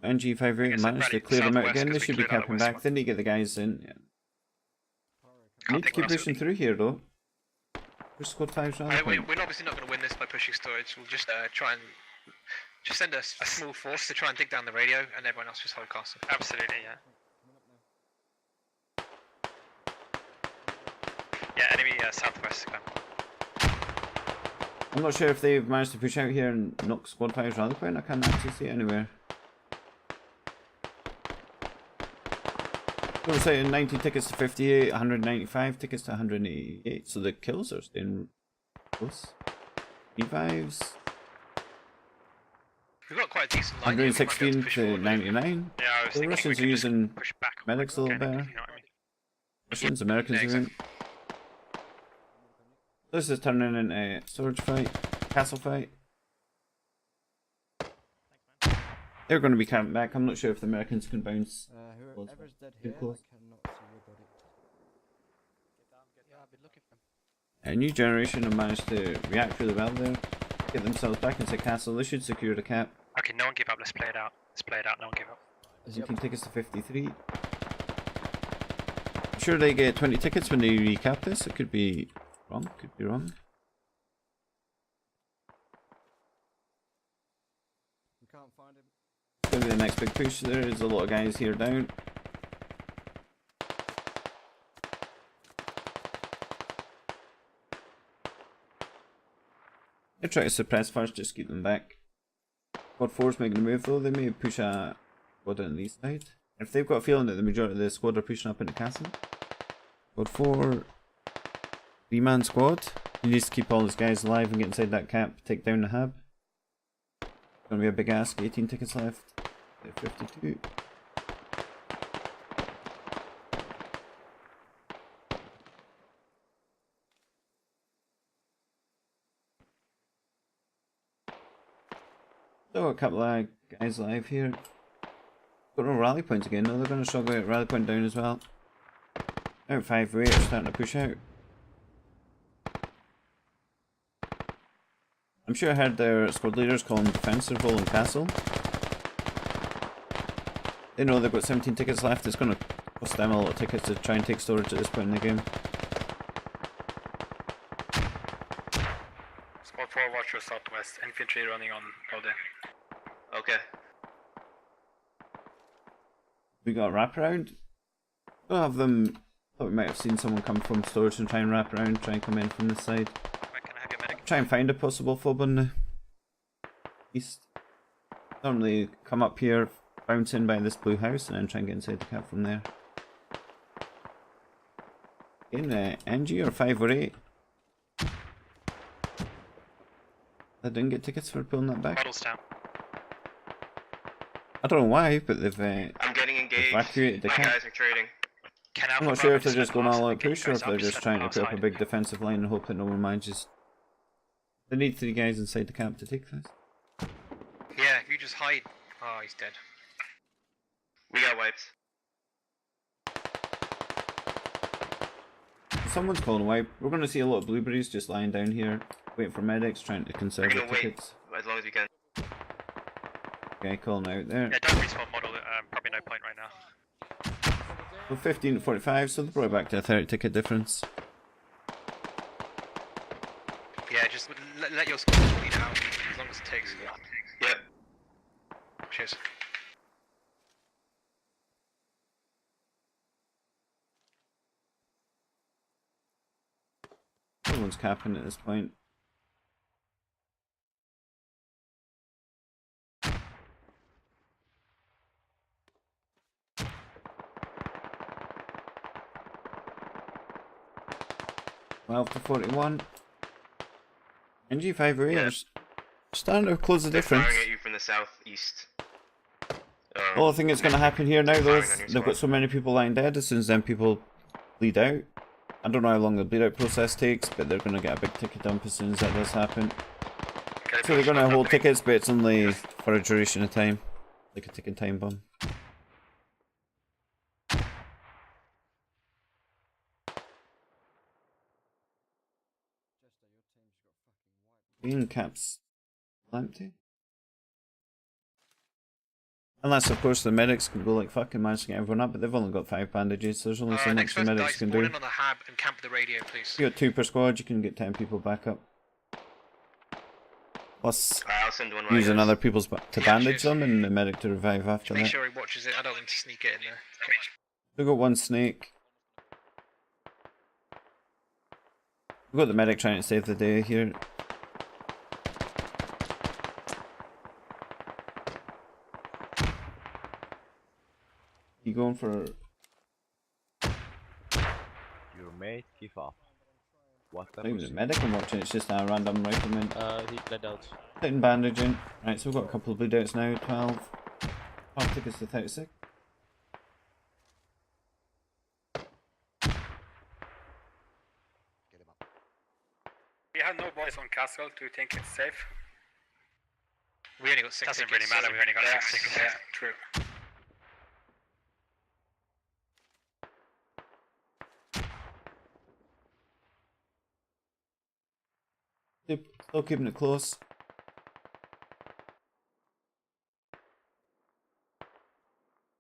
NG58 Yes, managed to rally clear them out southwest again. They 'cause we should be cleared out the capping west back. one. They need to get the guys in. Yeah. Can't Need to think keep what else pushing it through here though. Push squad 5's rally point. We're obviously not going to win this by pushing storage. We'll just try and just send a small force to try and dig down the radio, and everyone else just hold castle. Absolutely, yeah. Yeah, enemy southwest. I'm not sure if they've managed to push out here and knock squad 5's rally point. I can't actually see it anywhere. So we're saying 90 tickets to 58, 195 tickets to 188. So the kills are staying close. E5s, We've got quite a decent line. here, we might be able 116 push to forward. 99. Yeah, I was The thinking Russians we are could just using push back medics a little organic, better. if you know what I mean. Russians, Americans Yeah, are in. exactly. This is turning into a storage fight, castle fight. They're going to be camping back. I'm not sure if the Americans can bounce. Whoever's dead Too here, close. I cannot see your body. Yeah, I've been looking for them. A new generation have managed to react really well there. Get themselves back into castle. They should secure the cap. Okay, no one give up, let's play it out. Let's play it out, no one give up. You can take us to 53. I'm sure they get 20 tickets when they recap this. It could be wrong. Could be wrong. We can't find him. It's going to be the next big push. There is a lot of guys here down. They try to suppress first, just keep them back. Squad 4's making a move though. They may push a squad on the east side. If they've got a feeling that the majority of the squad are pushing up into castle. Squad 4, 3-man squad. He needs to keep all his guys alive and get inside that cap, take down the hub. Gonna be a big ask, 18 tickets left. 52. So a couple of guys live here. Got no rally points again, no, they're gonna struggle at rally point down as well. Out 5-8 are starting to push out. I'm sure I heard their squad leaders calling defensive role in castle. They know they've got 17 tickets left, it's going to cost them a lot of tickets to try and take storage at this point in the game. Squad 4, watch your southwest. Infantry running on Rode. Okay. We got a wraparound. We'll have them, thought we might have seen someone come from storage and try and wrap around, try and come in from this side. When can I have your medic? Try and find a possible fob on the east. Normally come up here, bounce in by this blue house and then try and get inside the cap from there. In NG or 5 or 8. I didn't get tickets for pulling that back. Models down. I don't know why, but they've I'm getting engaged. evacuated the My cap. guys are trading. Can I'm not sure if they're just going all out push or if they're just trying to put up a big defensive line and hope that no one manages. They need 3 guys inside the camp to take this. Yeah, if you just hide. Oh, he's dead. We got wipes. Someone's calling away. We're going to see a lot of blueberries just lying down here, waiting for medics, trying to We're conserve the gonna wait tickets. as long as we can. Okay, calling out there. Yeah, don't respawn model. Probably no point right now. We're 15 to 45, so they're probably back to a 30 ticket difference. Yeah, just let your squad just bleed out as long as it takes. Yep. Cheers. Everyone's capping at this point. Well, to 41. NG+508th Yeah. are starting to close the They're difference. firing at you from the southeast. The only thing that's going to happen here now, though, firing is on your they've got squad. so many people lying dead. As soon as them people bleed out, I don't know how long the bleed out process takes, but they're going to get a big ticket dump as soon as that does happen. So they're going to hold tickets, but it's only for a duration of time, like a ticking time bomb. Green caps empty. Unless, of course, the medics can go like fuck and manage to get everyone up, but they've only got 5 bandages, so there's only so much Next the person medics dice, can spawn do. in on the hab and camp the radio, please. If you got 2 per squad, you can get 10 people back up. Plus, I'll send one. using right other people's to Yeah, bandage cheers. them and the medic to revive after Make that. sure he watches it. I don't want to sneak it in there. We've got 1 snake. We've got the medic trying to save the day here. You going for... Your mate, give up. What Not even a medic I'm watching, it's just a random rifleman. He bled out. Putting bandaging. Right, so we've got a couple of bleed outs now. 12 tickets to 36. We have no boys on castle. Do you think it's safe? We only got 6 Doesn't tickets. really matter. We only got Yeah, 6 tickets. yeah, true. Still keeping it close.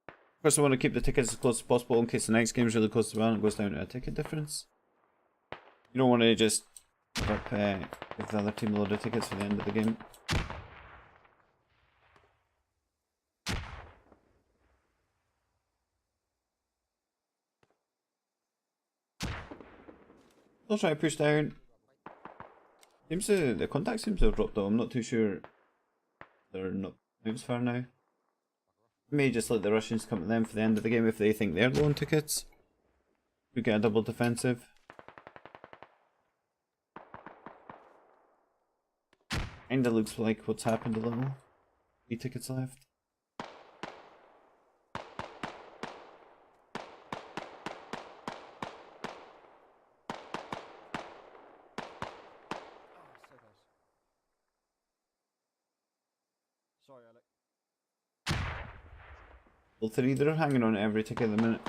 Of course, I want to keep the tickets as close as possible in case the next game is really close to well and it goes down to a ticket difference. You don't want to just give the other team a load of tickets for the end of the game. Still trying to push down. The contact seems to have dropped though. I'm not too sure they're not moves far now. May just let the Russians come to them for the end of the game if they think they're low on tickets. We get a double defensive. Kinda looks like what's happened a little. 3 tickets left. Sorry, Alec. Well, 3, they're hanging on every ticket at the minute.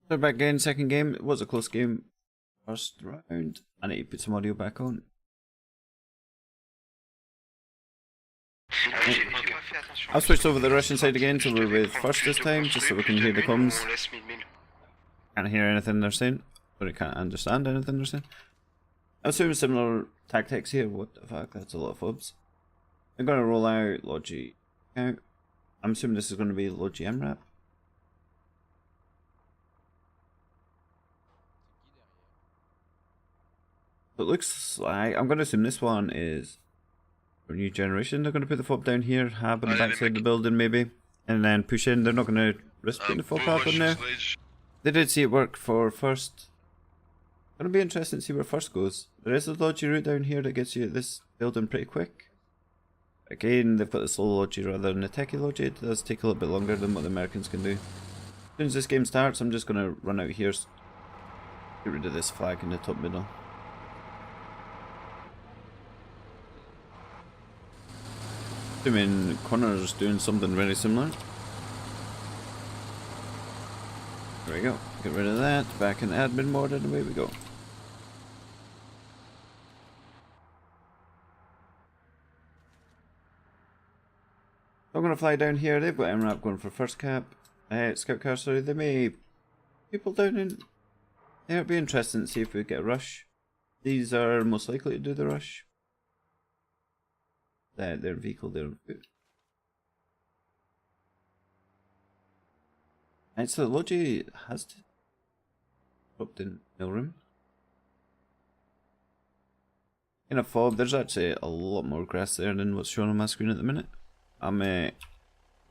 They're back again, second game. It was a close game. First round. I need to put some audio back on. I've switched over the Russian side again, so we're with first this time, just so we can hear the comms. Can't hear anything they're saying, or I can't understand anything they're saying. I'm assuming similar tactics here. What the fuck? That's a lot of fobs. I'm gonna roll out Logi. I'm assuming this is going to be Logi MRAP. It looks like, I'm going to assume this one is for new generation. They're going to put the fob down here, hab on the backside of the building maybe, and then push in. They're not going to risk putting the fob hab on there. They did see it work for first. Gonna be interesting to see where first goes. There is a dodgy route down here that gets you at this building pretty quick. Again, they've got the slow logi rather than the techie logi. It does take a little bit longer than what the Americans can do. As soon as this game starts, I'm just gonna run out here, get rid of this flag in the top middle. Assuming Connor's doing something very similar. There we go. Get rid of that. Back in admin mode and away we go. I'm going to fly down here. They've got MRAP going for first cap. Scout car, sorry. They may... People down in... Yeah, it'll be interesting to see if we get a rush. These are most likely to do the rush. Their vehicle there on foot. And so the Logi has to... dropped in mill room. In a fob, there's actually a lot more grass there than what's shown on my screen at the minute. I'm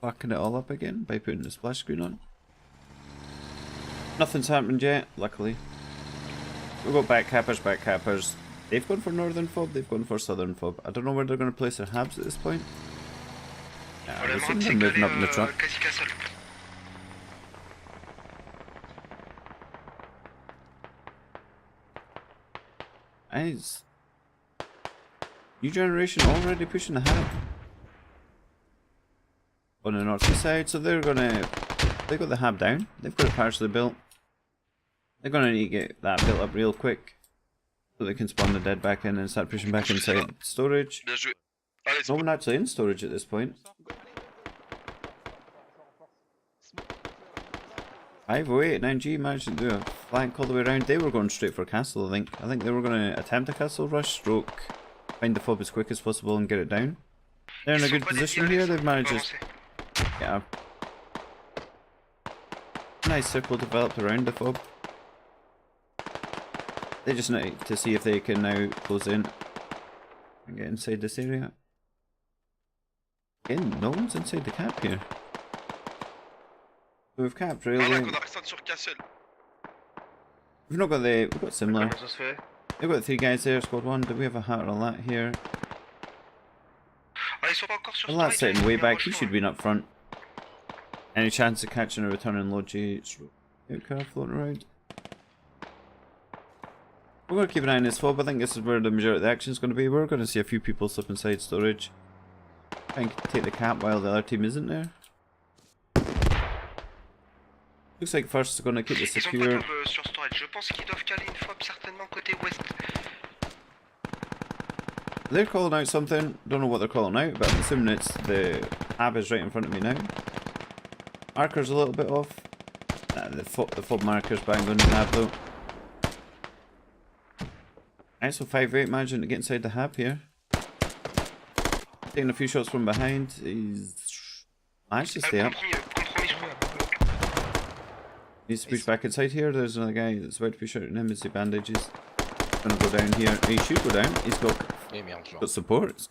fucking it all up again by putting the splash screen on. Nothing's happened yet, luckily. We've got back cappers. They've gone for northern fob, they've gone for southern fob. I don't know where they're going to place their habs at this point. Yeah, we're seeing them moving up in the truck. Nice. New generation already pushing the hab on the north side, so they've got the hab down. They've got it partially built. They're gonna need to get that built up real quick so they can spawn the dead back in and start pushing back inside storage. No one actually in storage at this point. 508 NG managed to do a flank all the way around. They were going straight for castle, I think. I think they were going to attempt a castle rush, stroke, find the fob as quick as possible and get it down. They're in a good position here. They've managed to get a nice circle developed around the fob. They just need to see if they can now close in and get inside this area. Again, no one's inside the cap here. So we've capped railway. We've not got the... we've got similar. They've got 3 guys there, squad 1. Do we have a hat or a lat here? The lat's sitting way back, he should be up front. Any chance of catching a returning Logi car floating around? We're going to keep an eye on this fob. I think this is where the majority of the action is going to be. We're going to see a few people slip inside storage. Try and take the cap while the other team isn't there. Looks like first is going to keep it secure. They're calling out something. Don't know what they're calling out, but I'm assuming it's the hab is right in front of me now. Marker's a little bit off. Nah, the fob marker's bang on the hab though. Alright, so 5-8 managing to get inside the hab here. Taking a few shots from behind. He's managed to stay up. Needs to push back inside here. There's another guy that's about to be shooting him as he bandages. Gonna go down here. He should go down. He's got support.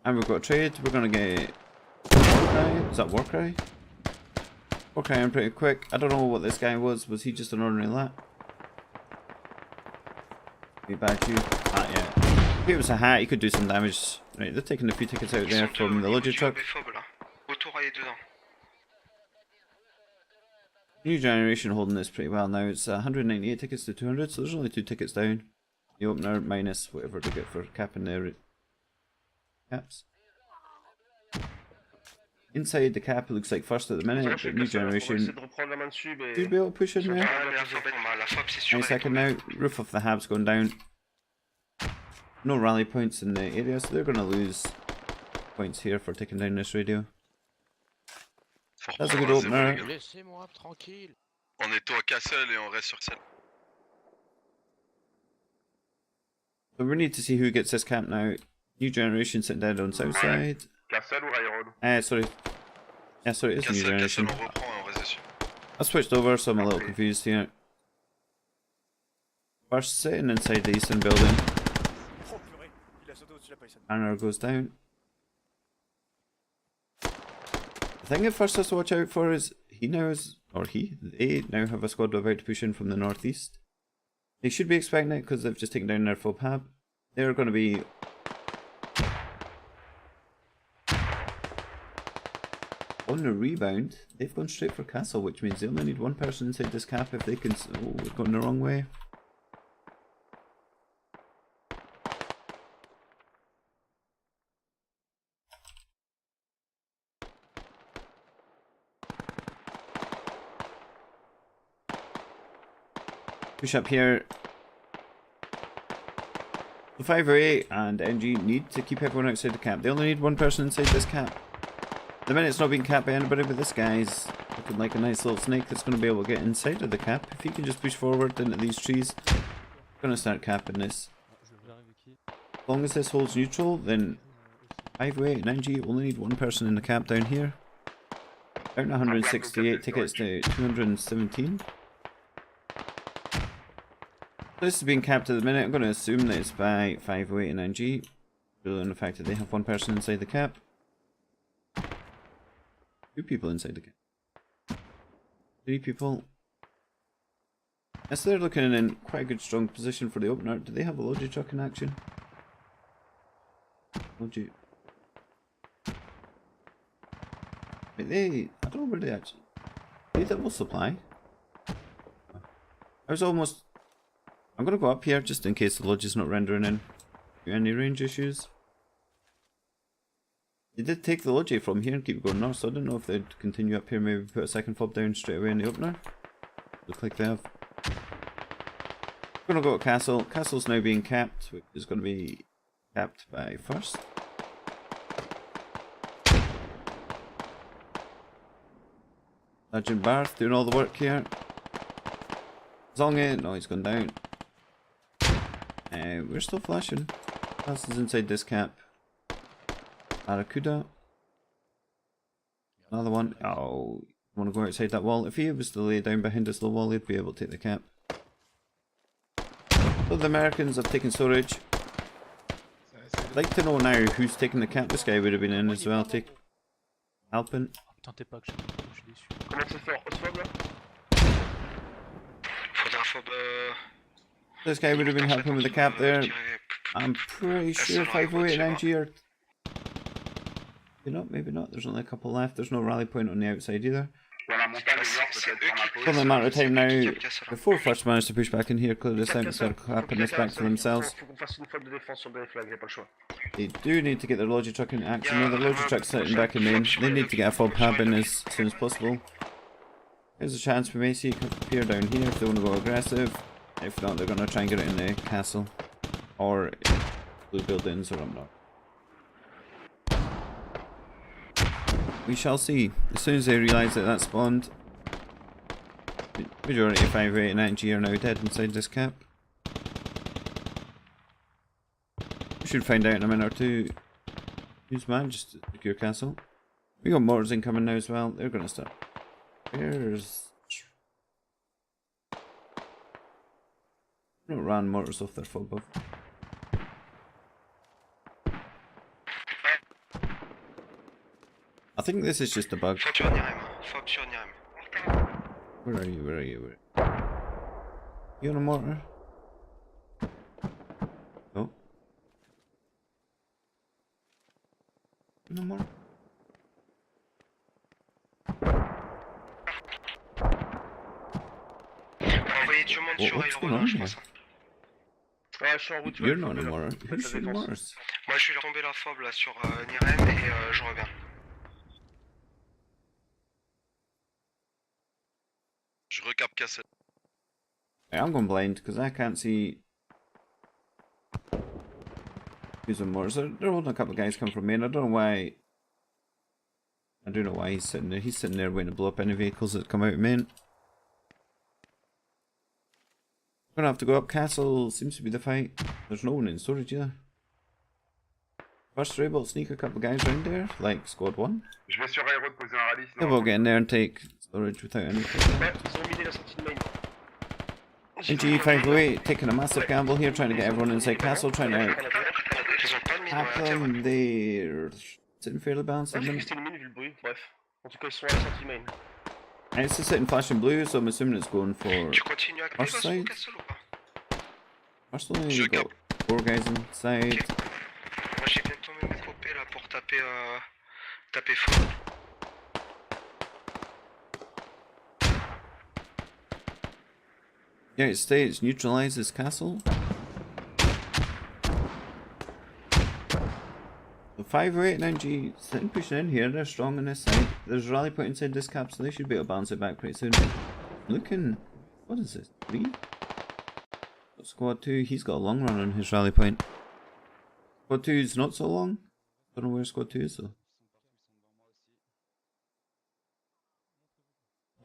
And we've got a trade. We're gonna get Warcry. Is that Warcry? Warcry in pretty quick. I don't know what this guy was. Was he just an ordinary lat? Be bad you. Ah yeah. If it was a hat, he could do some damage. Right, they're taking a few tickets out there from the Logi truck. New generation holding this pretty well now. It's 198 tickets to 200, so there's only 2 tickets down. The opener minus whatever they get for capping their caps. Inside the cap, it looks like first at the minute, but new generation should be able to push in there. Any second now, roof of the hab's going down. No rally points in the area, so they're going to lose points here for taking down this radio. That's a good opener. On est au Castle et on reste sur Castle. So we need to see who gets this camp now. New generation sitting dead on south side. Castle ou Railroad? Sorry. Yeah, sorry, it is new generation. Castle, on reprend et on reste dessus. I switched over, so I'm a little confused here. First sitting inside the eastern building. Banner goes down. The thing at first has to watch out for is they now have a squad about to push in from the northeast. They should be expecting it because they've just taken down their full pab. They're going to be on the rebound. They've gone straight for castle, which means they only need one person inside this cap if they can. Oh, we're going the wrong way. Push up here. The 508 and NG need to keep everyone outside the cap. They only need one person inside this cap. The minute it's not being capped by anybody, but this guy's looking like a nice little snake that's going to be able to get inside of the cap. If he can just push forward into these trees, I'm going to start capping this. As long as this holds neutral, then 508 and NG only need one person in the cap down here. Down 168 tickets to 217. This is being capped at the minute. I'm going to assume that it's by 508 and NG, really on the fact that they have one person inside the cap. 2 people inside the cap. 3 people. Yes, they're looking in quite a good strong position for the opener. Do they have a Logi truck in action? Logi. Wait, I don't know where they actually. They double supply. I was almost. I'm gonna go up here just in case the lodge is not rendering in any range issues. They did take the lodge from here and keep going north, so I don't know if they'd continue up here, maybe put a second fob down straight away in the opener. Look like they have. We're gonna go to castle. Castle's now being capped, which is gonna be capped by first. Sergeant Barth doing all the work here. Zonge, no, he's gone down. We're still flashing. Castle's inside this cap. Barracuda. Another one. Oh, want to go outside that wall. If he was to lay down behind this little wall, he'd be able to take the cap. So the Americans have taken storage. I'd like to know now who's taking the cap. This guy would have been in as well. Take Alpin. Putain, t'es pas que je suis déçu. Comment ça se fait en hot fob là? Faudra fob. This guy would have been helping with the cap there. I'm pretty sure 508 and NG are. Maybe not, maybe not. There's only a couple left. There's no rally point on the outside either. It's only a matter of time now before first manage to push back in here, clear this out and start clapping this back for themselves. They do need to get their Logi truck in action. Now the Logi truck's sitting back in main. They need to get a fob hab in as soon as possible. There's a chance we may see it appear down here if they want to go aggressive. If not, they're going to try and get it in the castle or blue buildings, or I'm not. We shall see. As soon as they realise that that spawned, the majority of 508 and NG are now dead inside this cap. We should find out in a minute or two who's managed to secure castle. We got mortars incoming now as well. They're going to start. There's. No, ran mortars off their fob buff. I think this is just a bug. Fob sur Nirem. Where are you? Where are you? Where? You on a mortar? No. You on a mortar? Envoyez du monde sur What's going on Iron, je here? pense. Ouais, je suis en route. You're not a mortar. Who's shooting mortars? Moi je vais tomber la fob là sur Nirem et je reviens. Je recap cassette. I'm going blind because I can't see who's on mortars. They're holding a couple of guys coming from main. I don't know why. I don't know why he's sitting there. He's sitting there waiting to blow up any vehicles that come out of main. Gonna have to go up castle. Seems to be the fight. There's no one in storage either. First they're able to sneak a couple of guys around there, like squad 1. Je vais sur Aéro poser un rallye. They will get in there and take storage without any problem. Ouais, ils ont miné la sortie de main. NG508 taking a massive gamble here, trying to get everyone inside castle, trying to Ils ont pas de mine hack dans la terre. them. They're sitting fairly balanced at the Ouais, minute. c'était une mine vu le bruit, bref. En tout cas, ils sont à la sortie main. It's just sitting flashing blue, so I'm assuming it's going for Tu continues à First sur side. Castle ou pas? personally. Je We've got 4 guys inside. Ok. Moi j'ai bientôt mes copés là pour taper taper fort. United States neutralize this castle. The 508 and NG sitting pushing in here, they're strong on this side. There's a rally point inside this cap, so they should be able to bounce it back pretty soon. Looking, what is this, 3? Squad 2, he's got a long run on his rally point. Squad 2 is not so long. Don't know where Squad 2 is though.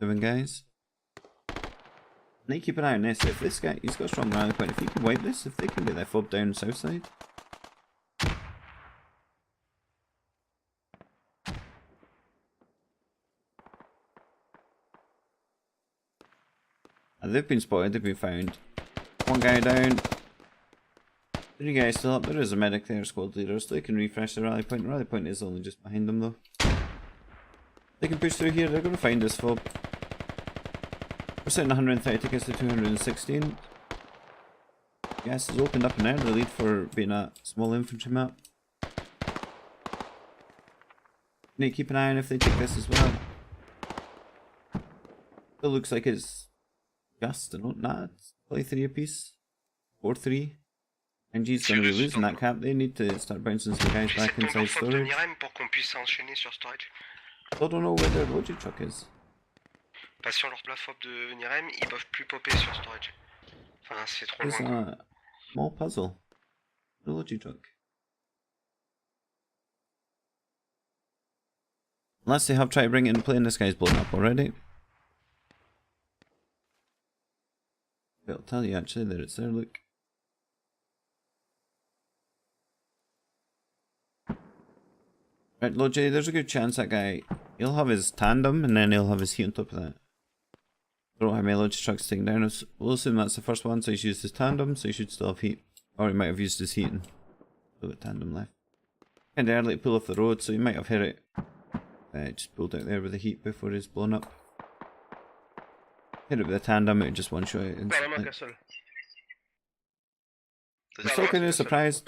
7 guys. Need to keep an eye on this. If this guy, he's got a strong rally point. If he can wipe this, if they can get their fob down south side. And they've been spotted, they've been found. 1 guy down. 3 guys still up. There is a medic there, squad leader, so they can refresh the rally point. The rally point is only just behind them though. They can push through here, they're going to find this fob. We're sitting 130 against the 216. Yes, has opened up an early lead for being a small infantry map. Need to keep an eye on if they take this as well. Still looks like it's just, I don't know, it's probably 3 apiece. 4-3. NG's going to be losing that cap. They need to start bouncing some guys back inside storage. I don't know where their logic truck is. Pas sur leur plateforme de Nirem, ils peuvent plus popper sur storage. Enfin, c'est trop It's loin. a small puzzle. The logic truck. Unless they have tried to bring it into play and this guy's blown up already. I'll tell you actually that it's there, look. Right, Logi, there's a good chance that guy, he'll have his tandem and then he'll have his heat on top of that. I don't know how many Logi trucks taken down. We'll assume that's the first one, so he's used his tandem, so he should still have heat. Or he might have used his heating. Still got tandem left. Kinda early to pull off the road, so he might have hit it. Just pulled out there with the heat before he's blown up. Hit it with a tandem, it just one shot it instantly. I'm still kind of surprised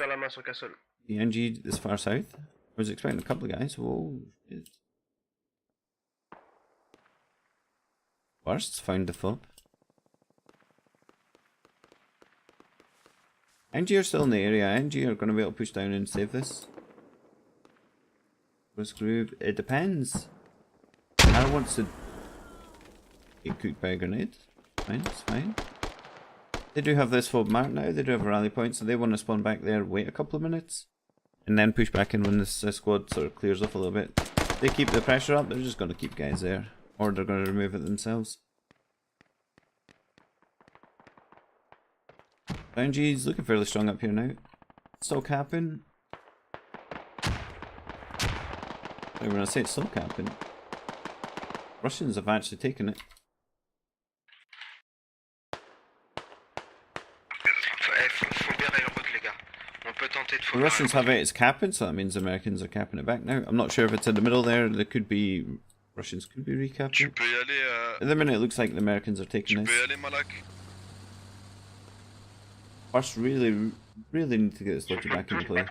the NG this far south. I was expecting a couple of guys. Whoa, shit. Bursts found the fob. NG are still in the area. NG are going to be able to push down and save this. Risk groove. It depends. Arrow wants to get cooked by a grenade. Fine, it's fine. They do have this fob marked now. They do have a rally point, so they want to spawn back there, wait a couple of minutes, and then push back in when this squad sort of clears off a little bit. If they keep the pressure up, they're just going to keep guys there. Or they're going to remove it themselves. NG's looking fairly strong up here now. Still capping. When I say it's still capping, Russians have actually taken it. The Russians have it, it's capping, so that means the Americans are capping it back now. I'm not sure if it's in the middle there, there could be... Russians could be recapping. At the minute it looks like the Americans are taking this. First really need to get this logic back into play.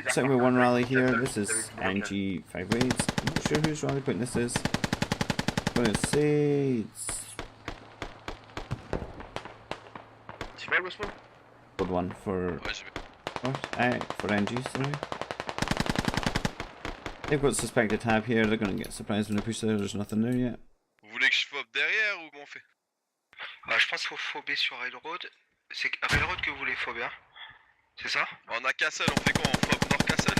Sitting with 1 rally here, this is NG 508th. I'm not sure whose rally point this is. I'm gonna say it's... Good one for... for NG, sorry. They've got suspected tab here, they're gonna get surprised when they push there, there's nothing there yet. Vous voulez que je fob derrière ou comment on fait? Je pense qu'il faut fober sur Railroad. C'est Railroad que vous voulez fober, hein? C'est ça? On a Castle, on fait quoi? On fob Nord Castle?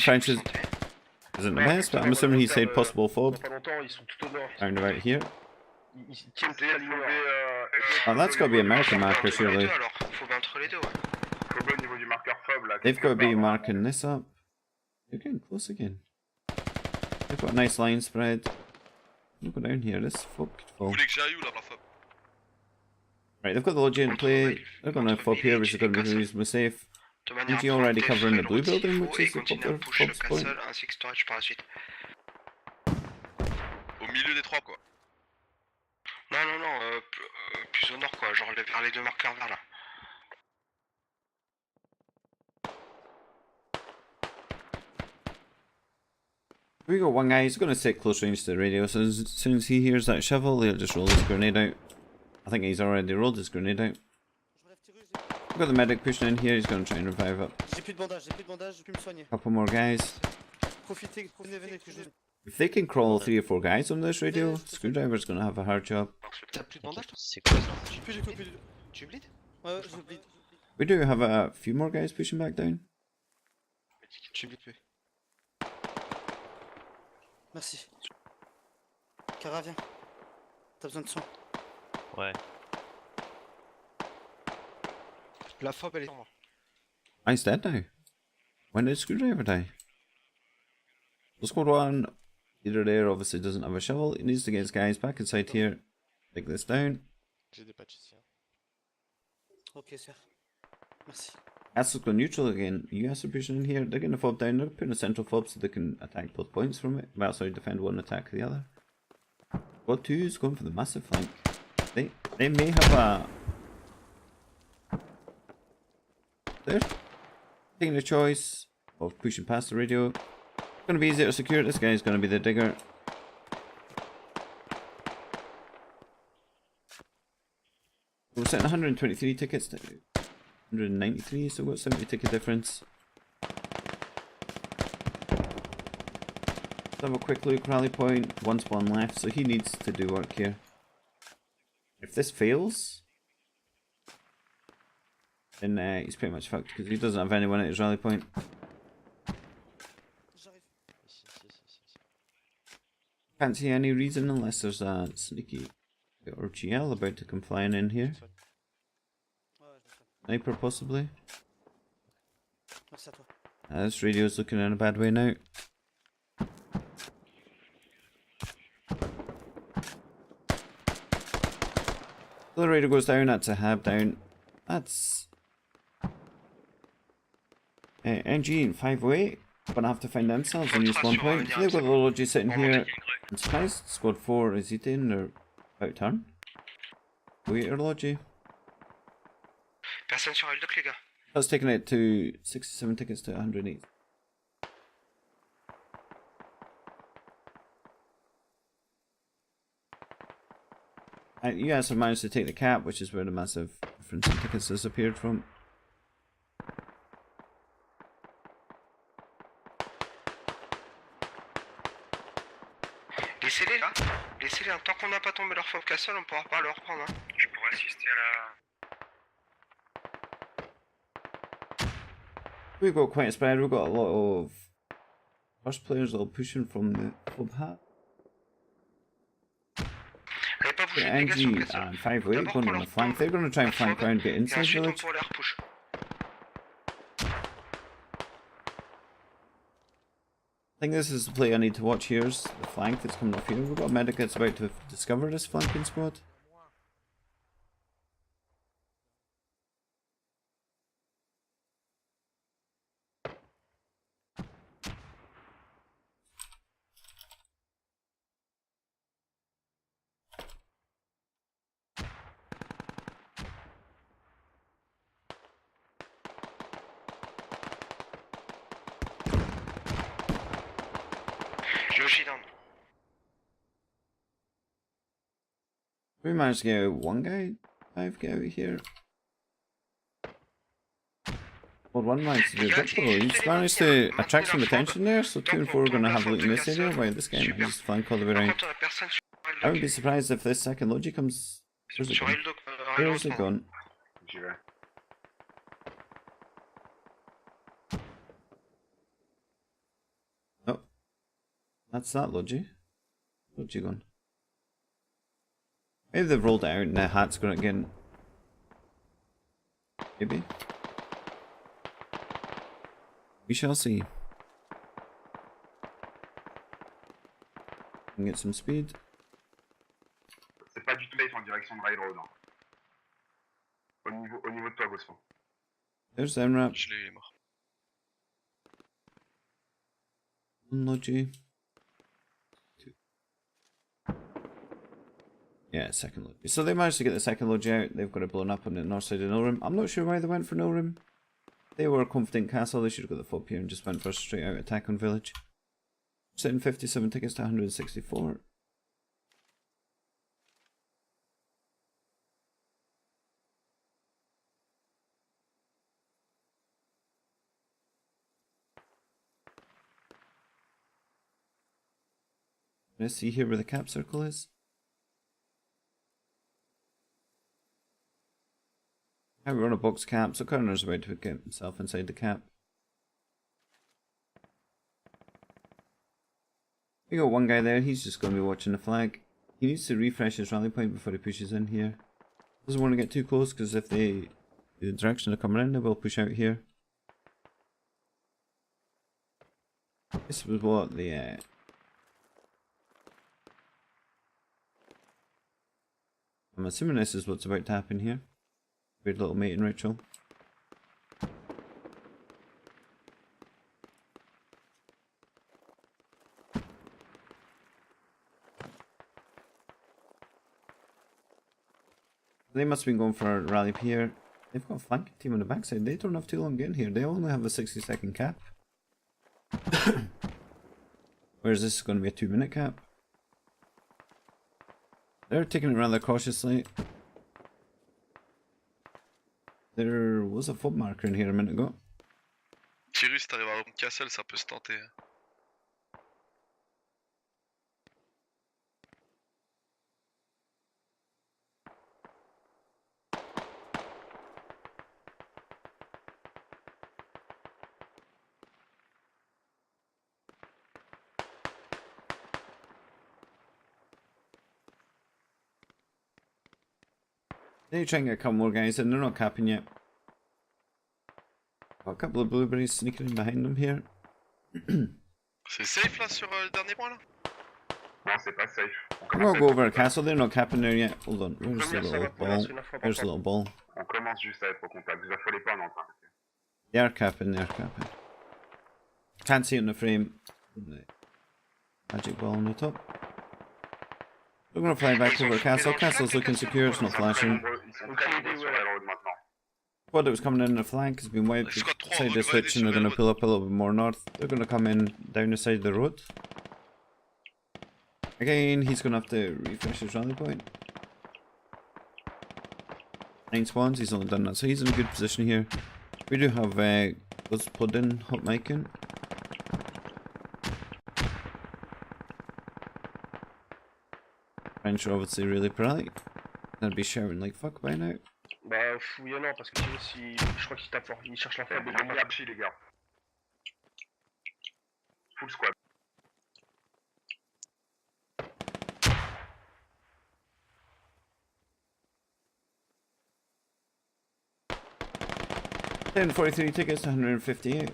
French isn't the best, but I'm assuming he said possible fob. Round about here. Oh, that's got to be American marker, surely. They've got to be marking this up. They're getting close again. They've got a nice line spread. Look go down here, this fob could fall. Right, they've got the logic in play. They're going to fob here, which is going to be reasonably safe. NG already covering the blue building, which is the popular fob point. milieu des trois, quoi. Non, non, non, plus au nord, quoi, genre vers les deux marqueurs vers là. We got one guy, he's going to sit close range to the radio, so as soon as he hears that shovel, he'll just roll his grenade out. I think he's already rolled his grenade out. We've got the medic pushing in here, he's going to try and revive up. J'ai plus de bandage, je peux me soigner. Couple more guys. Profitez, venez que je... If they can crawl 3 or 4 guys on this radio, Screwdriver's going to have a hard job. T'as plus de bandage toi? C'est quoi ça? J'ai plus du tout. Tu bleed? Ouais, je bleed. We do have a few more guys pushing back down. Tu bleed plus. Merci. Cara, viens. T'as besoin de soin. Ouais. La fob elle est... He's dead now. When did Screwdriver die? Well, squad 1, either there obviously doesn't have a shovel. He needs to get his guys back inside here. Take this down. J'ai des patchs ici. Ok, sir. Merci. Astle's going neutral again. You guys are pushing in here. They're getting a fob down. They're putting a central fob so they can attack both points from it. Well, sorry, defend one, attack the other. Squad 2 is going for the massive flank. They may have a... They're taking the choice of pushing past the radio. It's going to be easier to secure. This guy's going to be the digger. We're sitting 123 tickets to 193, so we've got 70 ticket difference. Let's have a quick look. Rally point, one spawn left, so he needs to do work here. If this fails, then he's pretty much fucked because he doesn't have anyone at his rally point. Can't see any reason unless there's a sneaky or GL about to come flying in here. Sniper possibly. Merci à toi. This radio's looking in a bad way now. So the radio goes down, that's a hab down. That's NG+508. Gonna have to find themselves on this one point. So they've got the Logi sitting here. I'm surprised squad 4 is eating or about turn. Wait or Logi. Personne sur L2, les gars. That's taking it to 67 tickets to 108. You guys have managed to take the cap, which is where the massive difference in tickets has appeared from. Laissez-les là. Laissez-les. Tant qu'on n'a pas tombé leur fob castle, on pourra pas le reprendre. Hein. Je pourrais assister à la... We've got quite a spread. We've got a lot of first players all pushing from the club hat. NG and 508 going on the flank. They're going to try and flank around, get inside village. I think this is the play I need to watch here, is the flank that's coming off here. We've got a medic that's about to discover this flanking squad. We managed to get out one guy. 5 get out of here. Well, one managed to do a bit though. He's managed to attract some attention there, so 2 and 4 are going to have a look in this area. Wow, this guy managed to flank all the way around. I wouldn't be surprised if this second Logi comes. Where's it gone? Where's it gone? Oh. That's that Logi. Logi gone. Maybe they've rolled it out and the hat's going again. Maybe. We shall see. We can get some speed. C'est pas du tout base en direction de railroad. Hein. Au niveau de toi, Gosson. There's MRAP. Je l'ai, il est mort. Logi. 2. Yeah, second Logi. So they managed to get the second Logi out. They've got it blown up on the north side of no room. I'm not sure why they went for no room. They were a confident castle. They should have got the fob here and just went for a straight out attack on village. Sitting 57 tickets to 164. Let's see here where the cap circle is. Now we're on a box cap, so Kerner's about to get himself inside the cap. We got one guy there, he's just going to be watching the flag. He needs to refresh his rally point before he pushes in here. Doesn't want to get too close, because if the direction they're coming in, they will push out here. This was what the I'm assuming this is what's about to happen here. Weird little mating ritual. They must have been going for a rally here. They've got a flanking team on the backside. They don't have too long getting here. They only have a 60-second cap. Whereas this is going to be a 2-minute cap. They're taking it rather cautiously. There was a fob marker in here a minute ago. Tiru, si t'arrives à avoir une Castle, ça peut se tenter. They try and get a couple more guys in, they're not capping yet. Got a couple of blueberries sneaking in behind them here. C'est safe là sur le dernier point là? Non, c'est pas safe. I'm gonna go over a castle, they're not capping there yet. Hold on, where's the little ball? Where's the little ball? On commence juste à être au contact. Vous affolez pas, on est en train. They are capping, they are capping. Can't see it in the frame. The magic ball on the top. We're gonna fly back over castle. Castle's looking secure, it's not flashing. Ils sont très nombreux sur la road maintenant. Squad that was coming in the flank has been wiped. Side the switch and they're gonna pull up a little bit more north. They're gonna come in down the side of the road. Again, he's gonna have to refresh his rally point. 9 spawns, he's only done that, so he's in a good position here. We do have Buzz Pudding hot micing. French are obviously really polite. They'd be shouting like fuck by now. Bah, oui et non, parce que je crois qu'il tape fort. Il cherche la Faites fob. des gens archi, les gars. Full squad. Then 43 tickets to 158.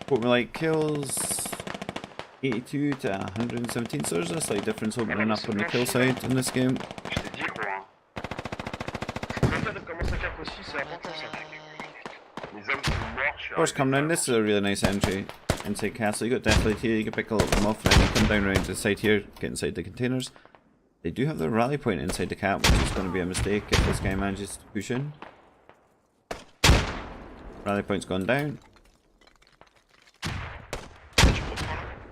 What we like kills 82 to 117, so there's a slight difference opening up on the kill side in this game. Je t'ai dit, gros, hein. Le fait de commencer à cap aussi, c'est important ça. Les hommes sont morts. Je suis First coming in, this is a really nice entry inside castle. You got Deathlight here, you can pick a lot of them off, and then you come down around the side here, get inside the containers. They do have their rally point inside the cap, which is going to be a mistake if this guy manages to push in. Rally point's gone down.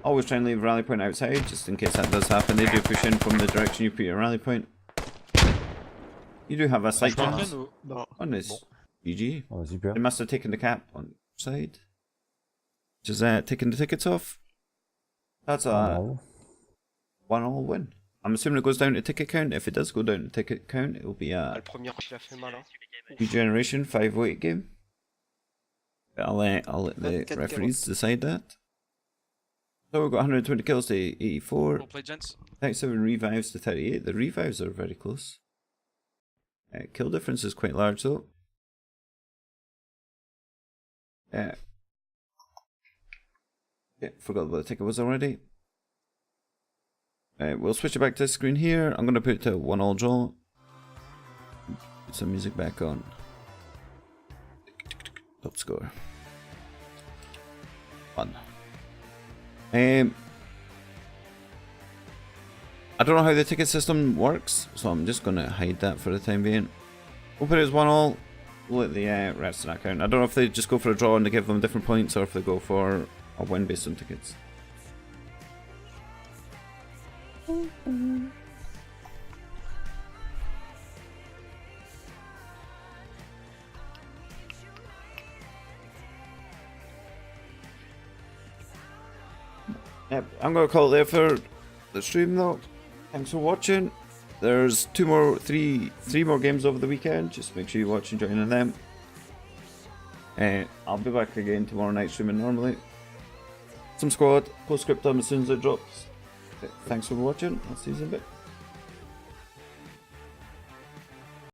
Always try and leave rally point outside, just in case that does happen. They do push in from the direction you put your rally point. You do have a slight chance on this. GG. Oh, super. They must have taken the cap on side. Just taking the tickets off. That's a 1-all win. I'm assuming it goes down to ticket count. If it does go down to ticket count, it will be a Le premier il a fait mal. regeneration 508 game. I'll let the referees decide that. So we've got 120 kills to 84. 37 revives to 38. The revives are very close. Kill difference is quite large though. Yeah, forgot what the ticket was already. We'll switch it back to the screen here. I'm going to put it to 1-all draw. Put some music back on. Top score. Fun. I don't know how the ticket system works, so I'm just going to hide that for the time being. Open it as 1-all. We'll let the rest of that count. I don't know if they just go for a draw and they give them different points, or if they go for a win based on tickets. Yep, I'm going to call it there for the stream though. Thanks for watching. There's three more games over the weekend. Just make sure you watch and join in them. I'll be back again tomorrow night streaming normally. Some squad, postscriptum as soon as it drops. Thanks for watching. I'll see you in a bit.